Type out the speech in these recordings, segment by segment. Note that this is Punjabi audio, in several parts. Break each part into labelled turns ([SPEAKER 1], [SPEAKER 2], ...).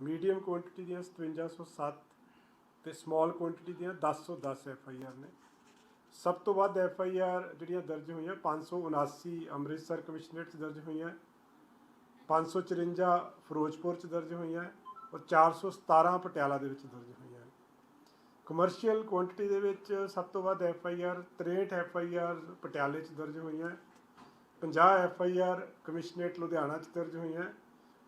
[SPEAKER 1] मीडियम क्वांटिटी ਦੀਆਂ 5707 ਤੇ ਸਮਾਲ ਕੁਆਂਟੀਟੀ ਦੀਆਂ 1010 FIR ਨੇ। ਸਭ ਤੋਂ ਵੱਧ FIR ਜਿਹੜੀਆਂ ਦਰਜ ਹੋਈਆਂ 579 ਅੰਮ੍ਰਿਤਸਰ ਕਮਿਸ਼ਨਰੇਟ 'ਚ ਦਰਜ ਹੋਈਆਂ, 554 ਫਿਰੋਜ਼ਪੁਰ 'ਚ ਦਰਜ ਹੋਈਆਂ ਔਰ 417 ਪਟਿਆਲਾ ਦੇ ਵਿੱਚ ਦਰਜ ਹੋਈਆਂ। ਕਮਰਸ਼ੀਅਲ ਕੁਆਂਟਿਟੀ ਦੇ ਵਿੱਚ ਸਭ ਤੋਂ ਵੱਧ FIR 63 FIR ਪਟਿਆਲੇ 'ਚ ਦਰਜ ਹੋਈਆਂ, 50 FIR ਕਮਿਸ਼ਨਰੇਟ ਲੁਧਿਆਣਾ 'ਚ ਦਰਜ ਹੋਈਆਂ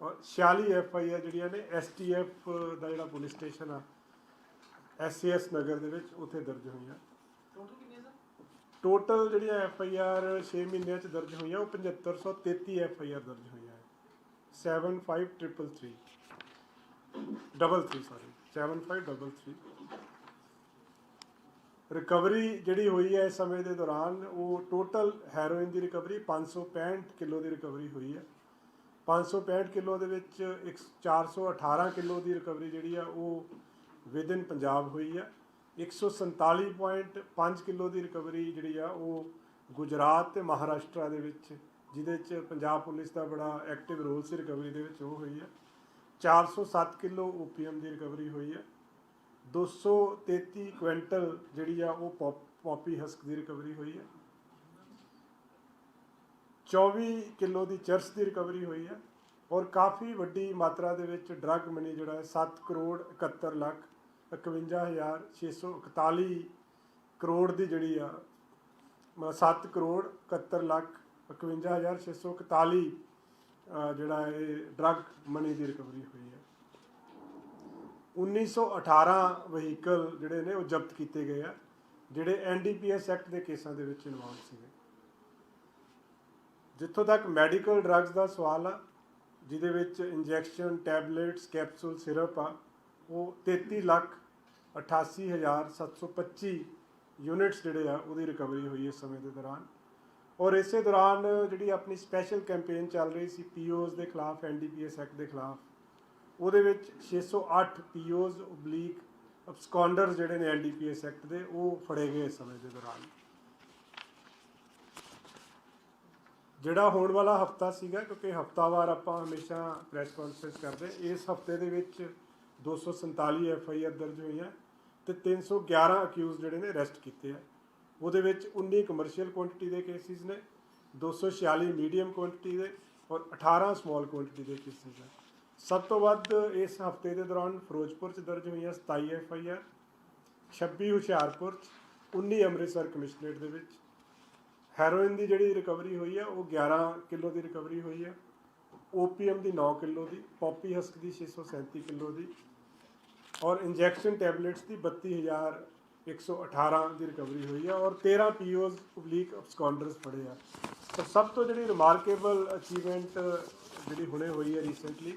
[SPEAKER 1] ਔਰ 46 FIR ਜਿਹੜੀਆਂ ਨੇ STF ਦਾ ਜਿਹੜਾ ਪੁਲਿਸ ਸਟੇਸ਼ਨ ਆ SAS ਨਗਰ ਦੇ ਵਿੱਚ ਉੱਥੇ ਦਰਜ ਹੋਈਆਂ। ਟੋਟਲ ਜਿਹੜੀਆਂ FIR 6 ਮਹੀਨਿਆਂ 'ਚ ਦਰਜ ਹੋਈਆਂ ਉਹ 7533 FIR ਦਰਜ ਹੋਈਆਂ। 7533 7533 ਰਿਕਵਰੀ ਜਿਹੜੀ ਹੋਈ ਹੈ ਇਸ ਸਮੇਂ ਦੇ ਦੌਰਾਨ ਉਹ ਟੋਟਲ ਹੈਰੋਇਨ ਦੀ ਰਿਕਵਰੀ 565 ਕਿਲੋ ਦੀ ਰਿਕਵਰੀ ਹੋਈ ਹੈ। 565 ਕਿਲੋ ਦੇ ਵਿੱਚ 418 ਕਿਲੋ ਦੀ ਰਿਕਵਰੀ ਜਿਹੜੀ ਆ ਉਹ ਵਿਦਿਨ ਪੰਜਾਬ ਹੋਈ ਆ। 147.5 ਕਿਲੋ ਦੀ ਰਿਕਵਰੀ ਜਿਹੜੀ ਆ ਉਹ ਗੁਜਰਾਤ ਤੇ ਮਹਾਰਾਸ਼ਟਰ ਦੇ ਵਿੱਚ, ਜਿਹਦੇ 'ਚ ਪੰਜਾਬ ਪੁਲਿਸ ਦਾ ਬੜਾ ਐਕਟਿਵ ਰੋਲ ਸੀ ਰਿਕਵਰੀ ਦੇ ਵਿੱਚ, ਉਹ ਹੋਈ ਆ। 407 ਕਿਲੋ OPM ਦੀ ਰਿਕਵਰੀ ਹੋਈ ਆ। 233 ਕੁਇੰਟਲ ਜਿਹੜੀ ਆ ਉਹ ਪੌਪੀ ਹਸਕ ਦੀ ਰਿਕਵਰੀ ਹੋਈ ਹੈ। 24 ਕਿਲੋ ਦੀ ਚਰਸ ਦੀ ਰਿਕਵਰੀ ਹੋਈ ਹੈ ਔਰ ਕਾਫੀ ਵੱਡੀ ਮਾਤਰਾ ਦੇ ਵਿੱਚ ਡਰੱਗ ਮਨੀ ਜਿਹੜਾ ਹੈ 7 ਕਰੋੜ 71 ਲੱਖ 51,641 ਕਰੋੜ ਦੀ ਜਿਹੜੀ ਆ 7 ਕਰੋੜ 71 ਲੱਖ 51,641 ਜਿਹੜਾ ਇਹ ਡਰੱਗ ਮਨੀ ਦੀ ਰਿਕਵਰੀ ਹੋਈ ਹੈ। 1918 ਵਹੀਕਲ ਜਿਹੜੇ ਨੇ ਉਹ ਜ਼ਬਤ ਕੀਤੇ ਗਏ ਆ ਜਿਹੜੇ NDPS ਐਕਟ ਦੇ ਕੇਸਾਂ ਦੇ ਵਿੱਚ ਇਨਵੋਲਵ ਸੀਗੇ। ਜਿੱਥੋਂ ਤੱਕ ਮੈਡੀਕਲ ਡਰੱਗਸ ਦਾ ਸਵਾਲ ਆ, ਜਿਹਦੇ ਵਿੱਚ ਇੰਜੈਕਸ਼ਨ, ਟੈਬਲੇਟਸ, ਕੈਪਸੂਲ, ਸਿਰਪ ਆ, ਉਹ 33,88,725 ਯੂਨਿਟਸ ਜਿਹੜੇ ਆ ਉਹਦੀ ਰਿਕਵਰੀ ਹੋਈ ਇਸ ਸਮੇਂ ਦੇ ਦੌਰਾਨ। ਔਰ ਇਸੇ ਦੌਰਾਨ ਜਿਹੜੀ ਆਪਣੀ ਸਪੈਸ਼ਲ ਕੈਂਪੇਨ ਚੱਲ ਰਹੀ ਸੀ POs ਦੇ ਖਿਲਾਫ, NDPS ਐਕਟ ਦੇ ਖਿਲਾਫ, ਉਹਦੇ ਵਿੱਚ 608 POs ਓਬਲੀਕ ਅਬਸਕੌਂਡਰਸ ਜਿਹੜੇ ਨੇ NDPS ਐਕਟ ਦੇ ਉਹ ਫੜੇ ਗਏ ਇਸ ਸਮੇਂ ਦੇ ਦੌਰਾਨ। ਜਿਹੜਾ ਹੋਣ ਵਾਲਾ ਹਫਤਾ ਸੀਗਾ, ਕਿਉਂਕਿ ਹਫਤਾਵਾਰ ਆਪਾਂ ਹਮੇਸ਼ਾ ਪ੍ਰੈਸ ਕਾਨਫਰੰਸ ਕਰਦੇ, ਇਸ ਹਫਤੇ ਦੇ ਵਿੱਚ 247 FIR ਦਰਜ ਹੋਈਆਂ ਅਤੇ 311 ਅਕਿਊਜ਼ ਜਿਹੜੇ ਨੇ ਅਰੈਸਟ ਕੀਤੇ ਆ। ਉਹਦੇ ਵਿੱਚ 19 ਕਮਰਸ਼ੀਅਲ ਕੁਆਂਟਿਟੀ ਦੇ ਕੇਸਿਸ ਨੇ, 246 ਮੀਡੀਅਮ ਕੁਆਂਟਿਟੀ ਦੇ ਔਰ 18 ਸਮਾਲ ਕੁਆਂਟਿਟੀ ਦੇ ਕੇਸਿਸ ਨੇ। ਸਭ ਤੋਂ ਵੱਧ ਇਸ ਹਫਤੇ ਦੇ ਦੌਰਾਨ ਫਿਰੋਜ਼ਪੁਰ 'ਚ ਦਰਜ ਹੋਈਆਂ 27 FIR, 26 ਹੁਸ਼ਿਆਰਪੁਰ 'ਚ, 19 ਅੰਮ੍ਰਿਤਸਰ ਕਮਿਸ਼ਨਰੇਟ ਦੇ ਵਿੱਚ। ਹੈਰੋਇਨ ਦੀ ਜਿਹੜੀ ਰਿਕਵਰੀ ਹੋਈ ਆ ਉਹ 11 ਕਿਲੋ ਦੀ ਰਿਕਵਰੀ ਹੋਈ ਆ, OPM ਦੀ 9 ਕਿਲੋ ਦੀ, ਪੌਪੀ ਹਸਕ ਦੀ 637 ਕਿਲੋ ਦੀ ਔਰ ਇੰਜੈਕਸ਼ਨ ਟੈਬਲੇਟਸ ਦੀ 32,118 ਦੀ ਰਿਕਵਰੀ ਹੋਈ ਆ ਔਰ 13 POs ਓਬਲੀਕ ਅਬਸਕੌਂਡਰਸ ਫੜੇ ਆ। ਤਾਂ ਸਭ ਤੋਂ ਜਿਹੜੀ ਰਿਮਾਰਕੇਬਲ ਅਚੀਵਮੈਂਟ ਜਿਹੜੀ ਹੁਣੇ ਹੋਈ ਹੈ ਰੀਸੈਂਟਲੀ,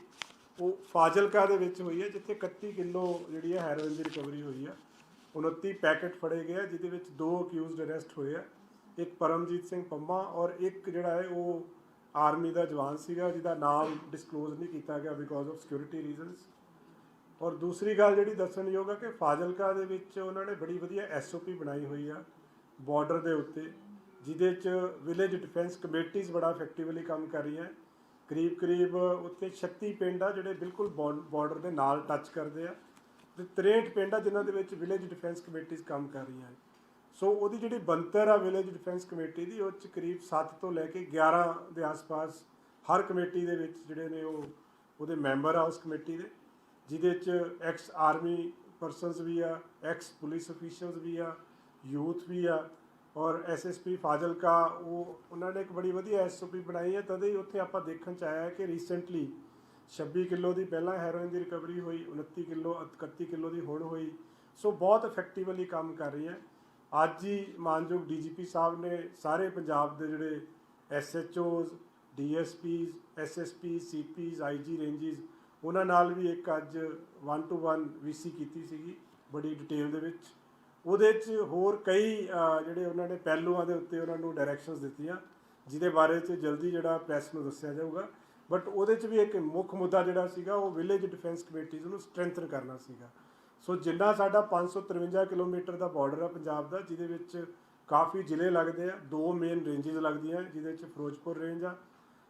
[SPEAKER 1] ਉਹ ਫਾਜ਼ਿਲਕਾ ਦੇ ਵਿੱਚ ਹੋਈ ਹੈ, ਜਿੱਥੇ 31 ਕਿਲੋ ਜਿਹੜੀ ਹੈ ਹੈਰੋਇਨ ਦੀ ਰਿਕਵਰੀ ਹੋਈ ਆ। 29 ਪੈਕਟ ਫੜੇ ਗਏ, ਜਿਹਦੇ ਵਿੱਚ 2 ਅਕਿਊਜ਼ਡ ਅਰੈਸਟ ਹੋਏ ਆ, ਇੱਕ ਪਰਮਜੀਤ ਸਿੰਘ ਪੰਮਾ ਔਰ ਇੱਕ ਜਿਹੜਾ ਹੈ ਉਹ ਆਰਮੀ ਦਾ ਜਵਾਨ ਸੀਗਾ ਜਿਹਦਾ ਨਾਮ ਡਿਸਕਲੋਜ਼ ਨਹੀਂ ਕੀਤਾ ਗਿਆ ਬਿਕੋਜ਼ ਆਫ ਸਿਕਿਉਰਿਟੀ ਰੀਜ਼ਨਸ। ਔਰ ਦੂਸਰੀ ਗੱਲ ਜਿਹੜੀ ਦੱਸਣਯੋਗ ਹੈ ਕਿ ਫਾਜ਼ਿਲਕਾ ਦੇ ਵਿੱਚ ਉਹਨਾਂ ਨੇ ਬੜੀ ਵਧੀਆ SOP ਬਣਾਈ ਹੋਈ ਆ ਬਾਰਡਰ ਦੇ ਉੱਤੇ, ਜਿਹਦੇ 'ਚ ਵਿਲੇਜ ਡਿਫੈਂਸ ਕਮੇਟੀਜ਼ ਬੜਾ ਇਫੈਕਟਿਵਲੀ ਕੰਮ ਕਰ ਰਹੀਆਂ। ਕਰੀਬ ਉੱਥੇ 36 ਪਿੰਡ ਆ ਜਿਹੜੇ ਬਿਲਕੁਲ ਬਾਰਡਰ ਦੇ ਨਾਲ ਟੱਚ ਕਰਦੇ ਆ ਅਤੇ 63 ਪਿੰਡ ਆ ਜਿਨ੍ਹਾਂ ਦੇ ਵਿੱਚ ਵਿਲੇਜ ਡਿਫੈਂਸ ਕਮੇਟੀਜ਼ ਕੰਮ ਕਰ ਰਹੀਆਂ। ਸੋ ਉਹਦੀ ਜਿਹੜੀ ਬਣਤਰ ਆ ਵਿਲੇਜ ਡਿਫੈਂਸ ਕਮੇਟੀ ਦੀ, ਉਹ 'ਚ ਕਰੀਬ 7 ਤੋਂ ਲੈ ਕੇ 11 ਦੇ ਆਸ-ਪਾਸ ਹਰ ਕਮੇਟੀ ਦੇ ਵਿੱਚ ਜਿਹੜੇ ਨੇ ਉਹ ਉਹਦੇ ਮੈਂਬਰ ਆ ਉਸ ਕਮੇਟੀ ਦੇ, ਜਿਹਦੇ 'ਚ ਐਕਸ ਆਰਮੀ ਪਰਸਨਸ ਵੀ ਆ, ਐਕਸ ਪੁਲਿਸ ਅਫੀਸ਼ੀਅਲਸ ਵੀ ਆ, ਯੂਥ ਵੀ ਆ ਔਰ SSP ਫਾਜ਼ਿਲਕਾ ਉਹਨਾਂ ਨੇ ਇੱਕ ਬੜੀ ਵਧੀਆ SOP ਬਣਾਈ ਹੈ। ਤਦੇ ਹੀ ਉੱਥੇ ਆਪਾਂ ਦੇਖਣ 'ਚ ਆਇਆ ਕਿ ਰੀਸੈਂਟਲੀ 26 ਕਿਲੋ ਦੀ ਪਹਿਲਾਂ ਹੈਰੋਇਨ ਦੀ ਰਿਕਵਰੀ ਹੋਈ, 29 ਕਿਲੋ 31 ਕਿਲੋ ਦੀ ਹੁਣ ਹੋਈ। ਸੋ ਬਹੁਤ ਇਫੈਕਟਿਵਲੀ ਕੰਮ ਕਰ ਰਹੀ ਹੈ। ਅੱਜ ਹੀ ਮਾਨਯੋਗ DGP ਸਾਹਿਬ ਨੇ ਸਾਰੇ ਪੰਜਾਬ ਦੇ ਜਿਹੜੇ SHOs, DSPs, SSPs, CPs, IG ਰੇਂਜਿਸ, ਉਹਨਾਂ ਨਾਲ ਵੀ ਇੱਕ ਅੱਜ 1-to-1 VC ਕੀਤੀ ਸੀਗੀ ਬੜੀ ਡਿਟੇਲ ਦੇ ਵਿੱਚ। ਉਹਦੇ 'ਚ ਹੋਰ ਕਈ ਜਿਹੜੇ ਉਹਨਾਂ ਨੇ ਪਹਿਲੂਆਂ ਦੇ ਉੱਤੇ ਉਹਨਾਂ ਨੂੰ ਡਾਇਰੈਕਸ਼ਨਸ ਦਿੱਤੀਆਂ, ਜਿਹਦੇ ਬਾਰੇ 'ਚ ਜਲਦੀ ਜਿਹੜਾ ਪ੍ਰੈਸ ਨੂੰ ਦੱਸਿਆ ਜਾਊਗਾ। ਬਟ ਉਹਦੇ 'ਚ ਵੀ ਇੱਕ ਮੁੱਖ ਮੁੱਦਾ ਜਿਹੜਾ ਸੀਗਾ ਉਹ ਵਿਲੇਜ ਡਿਫੈਂਸ ਕਮੇਟੀਜ਼ ਨੂੰ ਸਟਰੈਂਥਨ ਕਰਨਾ ਸੀਗਾ। ਸੋ ਜਿੰਨਾ ਸਾਡਾ 553 ਕਿਲੋਮੀਟਰ ਦਾ ਬਾਰਡਰ ਆ ਪੰਜਾਬ ਦਾ, ਜਿਹਦੇ ਵਿੱਚ ਕਾਫੀ ਜ਼ਿਲ੍ਹੇ ਲੱਗਦੇ ਆ, 2 ਮੇਨ ਰੇਂਜਿਸ ਲੱਗਦੀਆਂ, ਜਿਹਦੇ 'ਚ ਫਿਰੋਜ਼ਪੁਰ ਰੇਂਜ ਆ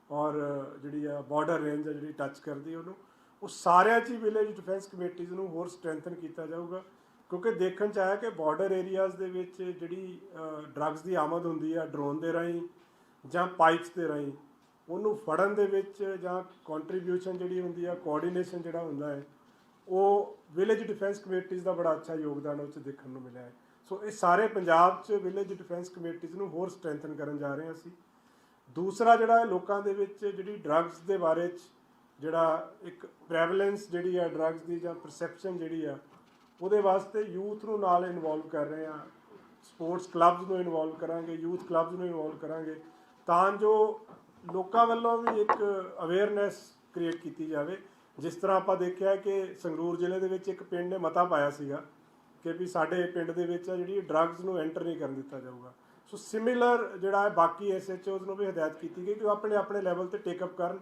[SPEAKER 1] ਔਰ ਜਿਹੜੀ ਆ ਬਾਰਡਰ ਰੇਂਜ ਆ ਜਿਹੜੀ ਟੱਚ ਕਰਦੀ ਉਹਨੂੰ, ਉਹ ਸਾਰਿਆਂ 'ਚ ਹੀ ਵਿਲੇਜ ਡਿਫੈਂਸ ਕਮੇਟੀਜ਼ ਨੂੰ ਹੋਰ ਸਟਰੈਂਥਨ ਕੀਤਾ ਜਾਊਗਾ, ਕਿਉਂਕਿ ਦੇਖਣ 'ਚ ਆਇਆ ਕਿ ਬਾਰਡਰ ਏਰੀਆਜ਼ ਦੇ ਵਿੱਚ ਜਿਹੜੀ ਡਰੱਗਸ ਦੀ ਆਮਦ ਹੁੰਦੀ ਆ ਡਰੋਨ ਦੇ ਰਾਹੀਂ ਜਾਂ ਪਾਈਪਸ ਦੇ ਰਾਹੀਂ, ਉਹਨੂੰ ਫੜਨ ਦੇ ਵਿੱਚ ਜਾਂ ਕੰਟਰੀਬਿਊਸ਼ਨ ਜਿਹੜੀ ਹੁੰਦੀ ਆ, ਕੋਆਰਡੀਨੇਸ਼ਨ ਜਿਹੜਾ ਹੁੰਦਾ ਹੈ, ਉਹ ਵਿਲੇਜ ਡਿਫੈਂਸ ਕਮੇਟੀਜ਼ ਦਾ ਬੜਾ ਅੱਛਾ ਯੋਗਦਾਨ ਉਹ 'ਚ ਦੇਖਣ ਨੂੰ ਮਿਲਿਆ ਹੈ। ਸੋ ਇਹ ਸਾਰੇ ਪੰਜਾਬ 'ਚ ਵਿਲੇਜ ਡਿਫੈਂਸ ਕਮੇਟੀਜ਼ ਨੂੰ ਹੋਰ ਸਟਰੈਂਥਨ ਕਰਨ ਜਾ ਰਹੇ ਹਾਂ ਅਸੀਂ। ਦੂਸਰਾ ਜਿਹੜਾ ਲੋਕਾਂ ਦੇ ਵਿੱਚ ਜਿਹੜੀ ਡਰੱਗਸ ਦੇ ਬਾਰੇ 'ਚ ਜਿਹੜਾ ਇੱਕ ਪ੍ਰੈਵਲੈਂਸ ਜਿਹੜੀ ਆ ਡਰੱਗਸ ਦੀ ਜਾਂ ਪਰਸੈਪਸ਼ਨ ਜਿਹੜੀ ਆ, ਉਹਦੇ ਵਾਸਤੇ ਯੂਥ ਨੂੰ ਨਾਲ ਇਨਵੋਲਵ ਕਰ ਰਹੇ ਹਾਂ। ਸਪੋਰਟਸ ਕਲੱਬਸ ਨੂੰ ਇਨਵੋਲਵ ਕਰਾਂਗੇ, ਯੂਥ ਕਲੱਬਸ ਨੂੰ ਇਨਵੋਲਵ ਕਰਾਂਗੇ, ਤਾਂ ਜੋ ਲੋਕਾਂ ਵੱਲੋਂ ਵੀ ਇੱਕ ਅਵੇਅਰਨੈਸ ਕ੍ਰੀਏਟ ਕੀਤੀ ਜਾਵੇ। ਜਿਸ ਤਰ੍ਹਾਂ ਆਪਾਂ ਦੇਖਿਆ ਕਿ ਸੰਗਰੂਰ ਜ਼ਿਲ੍ਹੇ ਦੇ ਵਿੱਚ ਇੱਕ ਪਿੰਡ ਨੇ ਮਤਾ ਪਾਇਆ ਸੀਗਾ ਕਿ ਵੀ ਸਾਡੇ ਪਿੰਡ ਦੇ ਵਿੱਚ ਜਿਹੜੀ ਡਰੱਗਸ ਨੂੰ ਐਂਟਰ ਨਹੀਂ ਕਰਨ ਦਿੱਤਾ ਜਾਊਗਾ। ਸੋ ਸਿਮਿਲਰ ਜਿਹੜਾ ਹੈ ਬਾਕੀ SHOs ਨੂੰ ਵੀ ਹਦਾਇਤ ਕੀਤੀ ਗਈ ਕਿ ਉਹ ਆਪਣੇ ਆਪਣੇ ਲੈਵਲ 'ਤੇ ਟੇਕਅਪ ਕਰਨ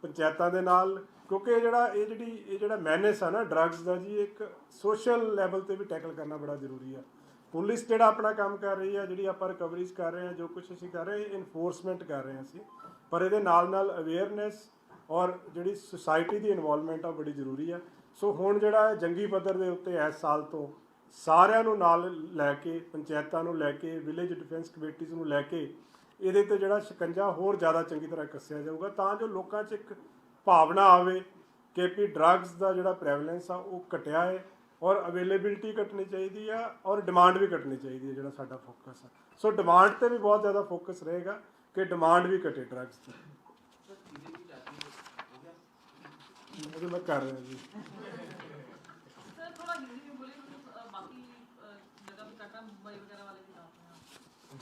[SPEAKER 1] ਪੰਚਾਇਤਾਂ ਦੇ ਨਾਲ, ਕਿਉਂਕਿ ਇਹ ਜਿਹੜਾ ਮੈਨੇਸ ਆ ਨਾ ਡਰੱਗਸ ਦਾ ਜੀ, ਇੱਕ ਸੋਸ਼ਲ ਲੈਵਲ 'ਤੇ ਵੀ ਟੈਕਲ ਕਰਨਾ ਬੜਾ ਜ਼ਰੂਰੀ ਆ। ਪੁਲਿਸ ਜਿਹੜਾ ਆਪਣਾ ਕੰਮ ਕਰ ਰਹੀ ਆ, ਜਿਹੜੀ ਆਪਾਂ ਰਿਕਵਰੀਜ਼ ਕਰ ਰਹੇ ਹਾਂ, ਜੋ ਕੁਛ ਅਸੀਂ ਕਰ ਰਹੇ ਹਾਂ, ਇਨਫੋਰਸਮੈਂਟ ਕਰ ਰਹੇ ਹਾਂ ਅਸੀਂ, ਪਰ ਇਹਦੇ ਨਾਲ ਨਾਲ ਅਵੇਅਰਨੈਸ ਔਰ ਜਿਹੜੀ ਸੁਸਾਇਟੀ ਦੀ ਇਨਵੋਲਵਮੈਂਟ ਆ ਬੜੀ ਜ਼ਰੂਰੀ ਆ। ਸੋ ਹੁਣ ਜਿਹੜਾ ਜੰਗੀ ਪੱਧਰ ਦੇ ਉੱਤੇ ਇਸ ਸਾਲ ਤੋਂ ਸਾਰਿਆਂ ਨੂੰ ਨਾਲ ਲੈ ਕੇ, ਪੰਚਾਇਤਾਂ ਨੂੰ ਲੈ ਕੇ, ਵਿਲੇਜ ਡਿਫੈਂਸ ਕਮੇਟੀਜ਼ ਨੂੰ ਲੈ ਕੇ ਇਹਦੇ 'ਤੇ ਜਿਹੜਾ ਸ਼ਿਕੰਜਾ ਹੋਰ ਜ਼ਿਆਦਾ ਚੰਗੀ ਤਰ੍ਹਾਂ ਕੱਸਿਆ ਜਾਊਗਾ, ਤਾਂ ਜੋ ਲੋਕਾਂ 'ਚ ਇੱਕ ਭਾਵਨਾ ਆਵੇ ਕਿ ਵੀ ਡਰੱਗਸ ਦਾ ਜਿਹੜਾ ਪ੍ਰੈਵਲੈਂਸ ਆ ਉਹ ਘਟਿਆ ਹੈ ਔਰ ਅਵੇਲੇਬਿਲਿਟੀ ਘਟਣੀ ਚਾਹੀਦੀ ਆ ਔਰ ਡਿਮਾਂਡ ਵੀ ਘਟਣੀ ਚਾਹੀਦੀ ਹੈ, ਜਿਹੜਾ ਸਾਡਾ ਫੋਕਸ ਆ। ਸੋ ਡਿਮਾਂਡ 'ਤੇ ਵੀ ਬਹੁਤ ਜ਼ਿਆਦਾ ਫੋਕਸ ਰਹੇਗਾ ਕਿ ਡਿਮਾਂਡ ਵੀ ਘਟੇ ਡਰੱਗਸ ਦੀ। ਉਹ ਮੈਂ ਕਰ ਰਿਹਾ ਜੀ।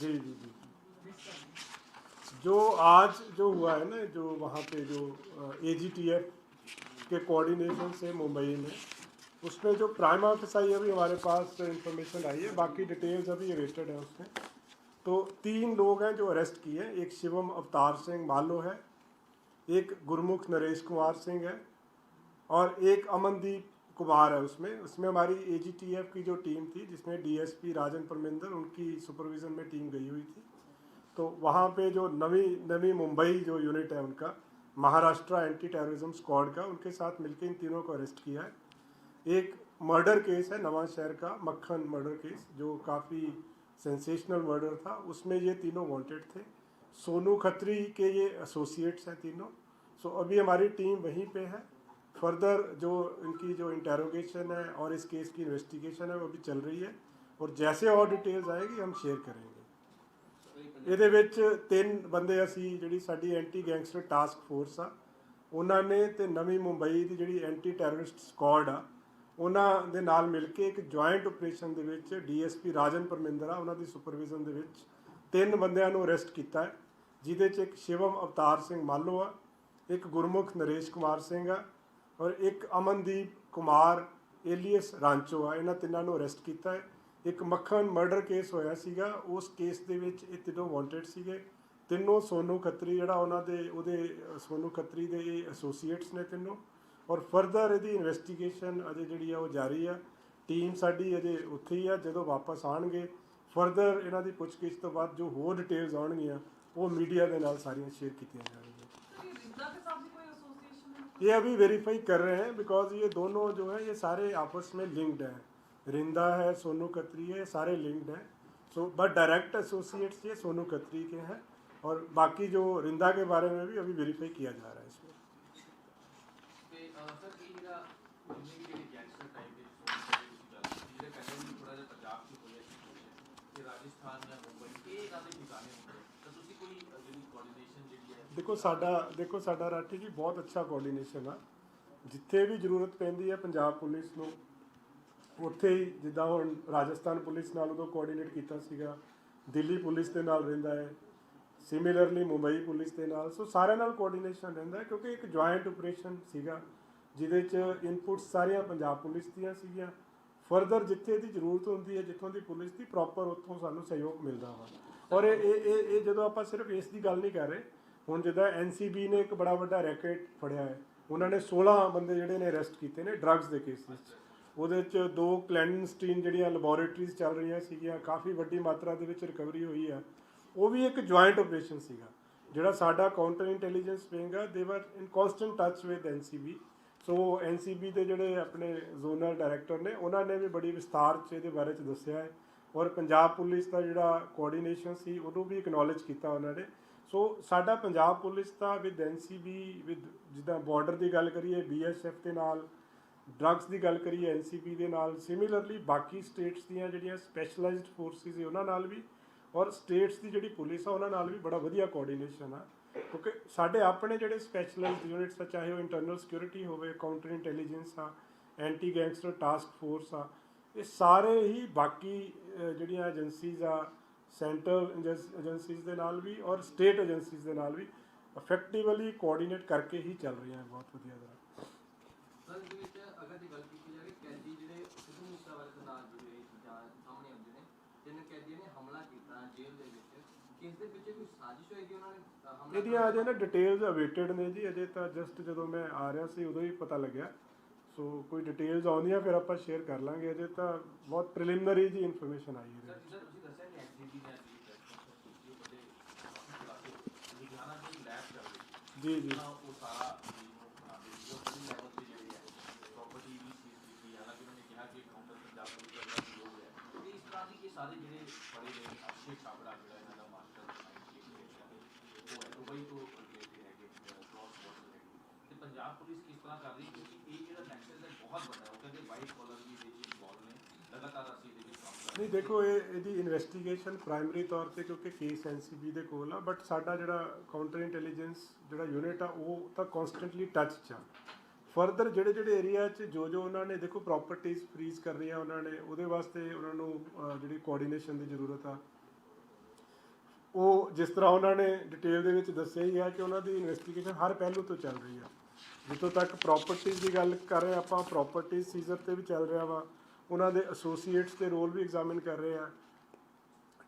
[SPEAKER 1] जी जी जी जो आज जो हुआ है ना, जो वहाँ पे जो AGTF के कोऑर्डिनेशन से मुंबई में, उसमें जो प्राइम ऑफिस आई अभी हमारे पास इंफॉर्मेशन आई है, बाकी डिटेल्स अभी अवेटेड है उसमें। तो 3 लोग हैं जो अरेस्ट किए हैं। एक शिवम अवतार सिंह मालो है, एक गुरमुख नरेश कुमार सिंह है और एक अमनदीप कुमार है। उसमें हमारी AGTF की जो टीम थी, जिसमें DSP राजन परमिंदर, उनकी सुपरविज़न में टीम गई हुई थी। तो वहाँ पे जो नवी मुंबई जो यूनिट है उनका, महाराष्ट्र एंटी टेररिज्म स्क्वाड का, उनके साथ मिलकर इन तीनों को अरेस्ट किया है। एक मर्डर केस है नवां शहर का, मक्खन मर्डर केस, जो काफ़ी सेंसेशनल मर्डर था, उसमें ये तीनों वांटेड थे। सोनू खत्री के ये एसोसिएट्स हैं तीनों। सो अभी हमारी टीम वहीं पे है। फर्दर जो इनकी जो इंटेरोगेशन है और इस केस की इन्वेस्टिगेशन है वो भी चल रही है, और जैसे और डिटेल्स आएगी हम शेयर करेंगे। ਇਹਦੇ ਵਿੱਚ 3 ਬੰਦੇ ਅਸੀਂ, ਜਿਹੜੀ ਸਾਡੀ ਐਂਟੀ ਗੈਂਗਸਟਰ ਟਾਸਕ ਫੋਰਸ ਆ, ਉਹਨਾਂ ਨੇ ਤੇ ਨਵੀਂ ਮੁੰਬਈ ਦੀ ਜਿਹੜੀ ਐਂਟੀ ਟੈਰਰਿਸਟ ਸਕੁਆਡ ਆ, ਉਹਨਾਂ ਦੇ ਨਾਲ ਮਿਲ ਕੇ ਇੱਕ ਜੁਆਇੰਟ ਆਪਰੇਸ਼ਨ ਦੇ ਵਿੱਚ DSP ਰਾਜਨ ਪਰਮਿੰਦਰ ਆ, ਉਹਨਾਂ ਦੀ ਸੁਪਰਵਿਜ਼ਨ ਦੇ ਵਿੱਚ 3 ਬੰਦਿਆਂ ਨੂੰ ਅਰੈਸਟ ਕੀਤਾ ਹੈ, ਜਿਹਦੇ 'ਚ ਇੱਕ ਸ਼ਿਵਮ ਅਵਤਾਰ ਸਿੰਘ ਮਾਲੋ ਆ, ਇੱਕ ਗੁਰਮੁਖ ਨਰੇਸ਼ ਕੁਮਾਰ ਸਿੰਘ ਆ ਔਰ ਇੱਕ ਅਮਨਦੀਪ ਕੁਮਾਰ ਏਲੀਅਸ ਰਾਂਚੋ ਆ। ਇਹਨਾਂ ਤਿੰਨਾਂ ਨੂੰ ਅਰੈਸਟ ਕੀਤਾ ਹੈ। ਇੱਕ ਮੱਖਣ ਮਰਡਰ ਕੇਸ ਹੋਇਆ ਸੀਗਾ, ਉਸ ਕੇਸ ਦੇ ਵਿੱਚ ਇਹ ਤਿੰਨੋਂ ਵਾਂਟਡ ਸੀਗੇ। ਤਿੰਨੋਂ ਸੋਨੂ ਖੱਤਰੀ ਜਿਹੜਾ ਉਹਦੇ ਸੋਨੂ ਖੱਤਰੀ ਦੇ ਇਹ ਐਸੋਸੀਏਟਸ ਨੇ ਤਿੰਨੋਂ। ਔਰ ਫਰਦਰ ਇਹਦੀ ਇਨਵੈਸਟੀਗੇਸ਼ਨ ਅਜੇ ਜਿਹੜੀ ਆ ਉਹ ਜਾਰੀ ਆ। ਟੀਮ ਸਾਡੀ ਅਜੇ ਉੱਥੇ ਹੀ ਆ। ਜਦੋਂ ਵਾਪਸ ਆਉਣਗੇ ਫਰਦਰ ਇਹਨਾਂ ਦੀ ਪੁੱਛਗਿੱਛ ਤੋਂ ਬਾਅਦ ਜੋ ਹੋਰ ਡਿਟੇਲਸ ਆਉਣਗੀਆਂ ਉਹ ਮੀਡੀਆ ਦੇ ਨਾਲ ਸਾਰੀਆਂ शेयर ਕੀਤੀਆਂ जाएंगी। ये अभी वेरीफाई कर रहे हैं, बिकॉज ये दोनों जो है ये सारे आपस में लिंक्ड हैं। रिंदा है, सोनू खत्री है, सारे लिंक्ड हैं। सो बट डायरेक्ट एसोसिएट्स ये सोनू खत्री के हैं, और बाकी जो रिंदा के बारे में भी अभी वेरीफाई किया जा रहा है इसमें। देखो साडा राठी जी बहुत अच्छा कोऑर्ਡੀਨੇਸ਼ਨ ਆ। ਜਿੱਥੇ ਵੀ ਜ਼ਰੂਰਤ ਪੈਂਦੀ ਹੈ ਪੰਜਾਬ ਪੁਲਿਸ ਨੂੰ, ਉੱਥੇ ਹੀ, ਜਿੱਦਾਂ ਹੁਣ ਰਾਜਸਥਾਨ ਪੁਲਿਸ ਨਾਲ ਉਦੋਂ ਕੋਆਰਡੀਨੇਟ ਕੀਤਾ ਸੀਗਾ, ਦਿੱਲੀ ਪੁਲਿਸ ਦੇ ਨਾਲ ਰਹਿੰਦਾ ਹੈ, ਸਿਮਿਲਰਲੀ ਮੁੰਬਈ ਪੁਲਿਸ ਦੇ ਨਾਲ। ਸੋ ਸਾਰਿਆਂ ਨਾਲ ਕੋਆਰਡੀਨੇਸ਼ਨ ਰਹਿੰਦਾ ਹੈ, ਕਿਉਂਕਿ ਇੱਕ ਜੁਆਇੰਟ ਆਪਰੇਸ਼ਨ ਸੀਗਾ ਜਿਹਦੇ 'ਚ ਇਨਪੁਟਸ ਸਾਰੀਆਂ ਪੰਜਾਬ ਪੁਲਿਸ ਦੀਆਂ ਸੀਗੀਆਂ। ਫਰਦਰ ਜਿੱਥੇ ਦੀ ਜ਼ਰੂਰਤ ਹੁੰਦੀ ਹੈ, ਜਿੱਥੋਂ ਦੀ ਪੁਲਿਸ ਦੀ ਪ੍ਰੋਪਰ, ਉੱਥੋਂ ਸਾਨੂੰ ਸਹਿਯੋਗ ਮਿਲਦਾ ਵਾ। ਔਰ ਇਹ ਜਦੋਂ ਆਪਾਂ ਸਿਰਫ ਇਸ ਦੀ ਗੱਲ ਨਹੀਂ ਕਰ ਰਹੇ, ਹੁਣ ਜਿੱਦਾਂ NCB ਨੇ ਇੱਕ ਬੜਾ ਵੱਡਾ ਰੈਕੇਟ ਫੜਿਆ ਹੈ, ਉਹਨਾਂ ਨੇ 16 ਬੰਦੇ ਜਿਹੜੇ ਨੇ ਅਰੈਸਟ ਕੀਤੇ ਨੇ ਡਰੱਗਸ ਦੇ ਕੇਸ ਵਿੱਚ। ਉਹਦੇ 'ਚ 2 ਕਲੈਂਡਸਟੀਨ ਜਿਹੜੀਆਂ ਲੈਬੋਰੇਟਰੀਜ਼ ਚੱਲ ਰਹੀਆਂ ਸੀਗੀਆਂ, ਕਾਫੀ ਵੱਡੀ ਮਾਤਰਾ ਦੇ ਵਿੱਚ ਰਿਕਵਰੀ ਹੋਈ ਆ। ਉਹ ਵੀ ਇੱਕ ਜੁਆਇੰਟ ਆਪਰੇਸ਼ਨ ਸੀਗਾ। ਜਿਹੜਾ ਸਾਡਾ ਕਾਊਂਟਰ ਇੰਟੈਲੀਜੈਂਸ ਵਿੰਗ ਆ, they were in constant touch with NCB so NCB ਦੇ ਜਿਹੜੇ ਆਪਣੇ ਜ਼ੋਨਲ ਡਾਇਰੈਕਟਰ ਨੇ ਉਹਨਾਂ ਨੇ ਵੀ ਬੜੀ ਵਿਸਤਾਰ 'ਚ ਇਹਦੇ ਬਾਰੇ 'ਚ ਦੱਸਿਆ ਹੈ, ਔਰ ਪੰਜਾਬ ਪੁਲਿਸ ਦਾ ਜਿਹੜਾ ਕੋਆਰਡੀਨੇਸ਼ਨ ਸੀ ਉਹਨੂੰ ਵੀ ਐਕਨੋਲਜ ਕੀਤਾ ਉਹਨਾਂ ਨੇ। ਸੋ ਸਾਡਾ Punjab police the with NCB with ਜਿੱਦਾਂ ਬਾਰਡਰ ਦੀ ਗੱਲ ਕਰੀਏ ਬੀਐਸਐਫ ਦੇ ਨਾਲ, ਡਰੱਗਸ ਦੀ ਗੱਲ ਕਰੀਏ ਐਨਸੀਬੀ ਦੇ ਨਾਲ, ਸਿਮਿਲਰਲੀ ਬਾਕੀ ਸਟੇਟਸ ਦੀਆਂ ਜਿਹੜੀਆਂ ਸਪੈਸ਼ਲਾਈਜ਼ਡ ਫੋਰਸਿਸ ਹੈ ਉਹਨਾਂ ਨਾਲ ਵੀ, ਔਰ ਸਟੇਟਸ ਦੀ ਜਿਹੜੀ ਪੁਲਿਸ ਆ ਉਹਨਾਂ ਨਾਲ ਵੀ ਬੜਾ ਵਧੀਆ ਕੋਆਰਡੀਨੇਸ਼ਨ ਆ। ਕਿਉਂਕਿ ਸਾਡੇ ਆਪਣੇ ਜਿਹੜੇ ਸਪੈਸ਼ਲਾਈਜ਼ਡ ਯੂਨਿਟਸ ਆ, ਚਾਹੇ ਉਹ ਇੰਟਰਨਲ ਸਿਕਿਉਰਿਟੀ ਹੋਵੇ, ਕਾਊਂਟਰ ਇੰਟੈਲੀਜੈਂਸ ਆ, ਐਂਟੀ ਗੈਂਗਸਟਰ ਟਾਸਕ ਫੋਰਸ ਆ, ਇਹ ਸਾਰੇ ਹੀ ਬਾਕੀ ਜਿਹੜੀਆਂ ਏਜੰਸੀਜ਼ ਆ ਸੈਂਟਰਲ ਏਜੰਸੀਜ਼ ਦੇ ਨਾਲ ਵੀ ਔਰ ਸਟੇਟ ਏਜੰਸੀਜ਼ ਦੇ ਨਾਲ ਵੀ ਇਫੈਕਟਿਵਲੀ ਕੋਆਰਡੀਨੇਟ ਕਰਕੇ ਹੀ ਚੱਲ ਰਹੀਆਂ ਬਹੁਤ ਵਧੀਆ ਤਰ੍ਹਾਂ।
[SPEAKER 2] ਸਰ ਇਹਦੇ ਵਿੱਚ ਅਗਰ ਦੀ ਗੱਲ ਕੀਤੀ ਜਾਵੇ, ਕੈਦੀ ਜਿਹੜੇ ਸਿੱਧੂ ਮੂਸੇਵਾਲੇ ਦੇ ਨਾਲ ਜੁੜੇ ਜਾਂ ਸਾਹਮਣੇ ਆਉਂਦੇ ਨੇ, ਤਿੰਨ ਕੈਦੀਆਂ ਨੇ ਹਮਲਾ ਕੀਤਾ ਜੇਲ੍ਹ ਦੇ ਵਿੱਚ, ਕਿਸ ਦੇ ਪਿੱਛੇ ਕੋਈ ਸਾਜ਼ਿਸ਼ ਹੋਏਗੀ ਉਹਨਾਂ ਨੇ ਹਮਲਾ?
[SPEAKER 1] ਇਹਦੀਆਂ ਅਜੇ ਨਾ ਡਿਟੇਲਸ ਅਵੇਟਡ ਨੇ ਜੀ, ਅਜੇ ਤਾਂ ਜਸਟ ਜਦੋਂ ਮੈਂ ਆ ਰਿਹਾ ਸੀ ਉਦੋਂ ਹੀ ਪਤਾ ਲੱਗਿਆ। ਸੋ ਕੋਈ ਡਿਟੇਲਸ ਆਉਂਦੀਆਂ ਫਿਰ ਆਪਾਂ ਸ਼ੇਅਰ ਕਰ ਲਾਂਗੇ, ਅਜੇ ਤਾਂ ਬਹੁਤ ਪ੍ਰੀਲਿਮਿਨਰੀ ਜੀ ਇਨਫੋਰਮੇਸ਼ਨ ਆਈ ਹੈ।
[SPEAKER 2] ਸਰ ਜਿੱਦਾਂ ਤੁਸੀਂ ਦੱਸਿਆ ਕਿ ਐਨਸੀਬੀ ਨੇ ਲੁਧਿਆਣਾ ਦੀ ਲੈਬ ਕਰ ਲਈ
[SPEAKER 1] ਜੀ ਜੀ
[SPEAKER 2] ਉਹ ਸਾਰਾ ਲੈਵਲ ਤੇ ਜਿਹੜੀ ਹੈ ਪ੍ਰੋਪਰਟੀ ਵੀ ਸੀਜ਼ ਕੀਤੀ, ਹਾਲਾਂਕਿ ਉਹਨਾਂ ਨੇ ਕਿਹਾ ਕਿ ਕਾਊਂਟਰ ਪੰਜਾਬ ਪੁਲਿਸ ਦਾ ਸਹਿਯੋਗ ਹੈ ਤੇ ਇਸ ਤਰ੍ਹਾਂ ਦੀ ਇਹ ਸਾਰੇ ਜਿਹੜੇ ਬੜੇ ਨੇ ਅਕਸ਼ੇ ਛਾਬੜਾ ਜਿਹੜਾ ਇਹਨਾਂ ਦਾ ਮਾਸਟਰ ਉਹ ਹੈ ਦੁਬਈ ਤੋਂ ਜਿਹੜੇ ਹੈਗੇ ਕ੍ਰੋਸ ਬਾਰਡਰ ਹੈਗੇ, ਤੇ ਪੰਜਾਬ ਪੁਲਿਸ ਕਿਸ ਤਰ੍ਹਾਂ ਕਰ ਰਹੀ ਹੈ ਕਿਉਂਕਿ ਇਹ ਜਿਹੜਾ ਨੈਕਸਸ ਹੈ ਬਹੁਤ ਵੱਡਾ, ਉਹ ਕਹਿੰਦੇ ਵਾਈਟ ਕਾਲਰ ਵੀ ਇਹਦੇ ਵਿੱਚ ਇਨਵੋਲਵ ਨੇ, ਲਗਾਤਾਰ ਅਸੀਂ ਇਹਦੇ ਵਿੱਚ ਕੰਮ ਕਰ ਰਹੇ ਹਾਂ।
[SPEAKER 1] ਨਹੀਂ ਦੇਖੋ ਇਹਦੀ ਇਨਵੈਸਟੀਗੇਸ਼ਨ ਪ੍ਰਾਇਮਰੀ ਤੌਰ ਤੇ ਕਿਉਂਕਿ ਕੇਸ ਐਨਸੀਬੀ ਦੇ ਕੋਲ ਆ, ਬਟ ਸਾਡਾ ਜਿਹੜਾ ਕਾਊਂਟਰ ਇੰਟੈਲੀਜੈਂਸ ਜਿਹੜਾ ਯੂਨਿਟ ਆ ਉਹ ਤਾਂ ਕਨਸਟੈਂਟਲੀ ਟੱਚ 'ਚ ਆ। ਫਰਦਰ ਜਿਹੜੇ ਏਰੀਆ 'ਚ ਜੋ ਉਹਨਾਂ ਨੇ ਦੇਖੋ ਪ੍ਰੋਪਰਟੀਜ਼ ਫਰੀਜ਼ ਕਰ ਰਹੀਆਂ ਉਹਨਾਂ ਨੇ, ਉਹਦੇ ਵਾਸਤੇ ਉਹਨਾਂ ਨੂੰ ਜਿਹੜੀ ਕੋਆਰਡੀਨੇਸ਼ਨ ਦੀ ਜ਼ਰੂਰਤ ਆ। ਉਹ ਜਿਸ ਤਰ੍ਹਾਂ ਉਹਨਾਂ ਨੇ ਡਿਟੇਲ ਦੇ ਵਿੱਚ ਦੱਸਿਆ ਹੀ ਹੈ ਕਿ ਉਹਨਾਂ ਦੀ ਇਨਵੈਸਟੀਗੇਸ਼ਨ ਹਰ ਪਹਿਲੂ ਤੋਂ ਚੱਲ ਰਹੀ ਆ। ਜਿੱਥੋਂ ਤੱਕ ਪ੍ਰੋਪਰਟੀਜ਼ ਦੀ ਗੱਲ ਕਰ ਰਹੇ ਆਪਾਂ, ਪ੍ਰੋਪਰਟੀਜ਼ ਸੀਜ਼ਰ ਤੇ ਵੀ ਚੱਲ ਰਿਹਾ ਵਾ, ਉਹਨਾਂ ਦੇ ਐਸੋਸੀਏਟਸ ਦੇ ਰੋਲ ਵੀ ਐਗਜ਼ਾਮਿਨ ਕਰ ਰਹੇ ਆ,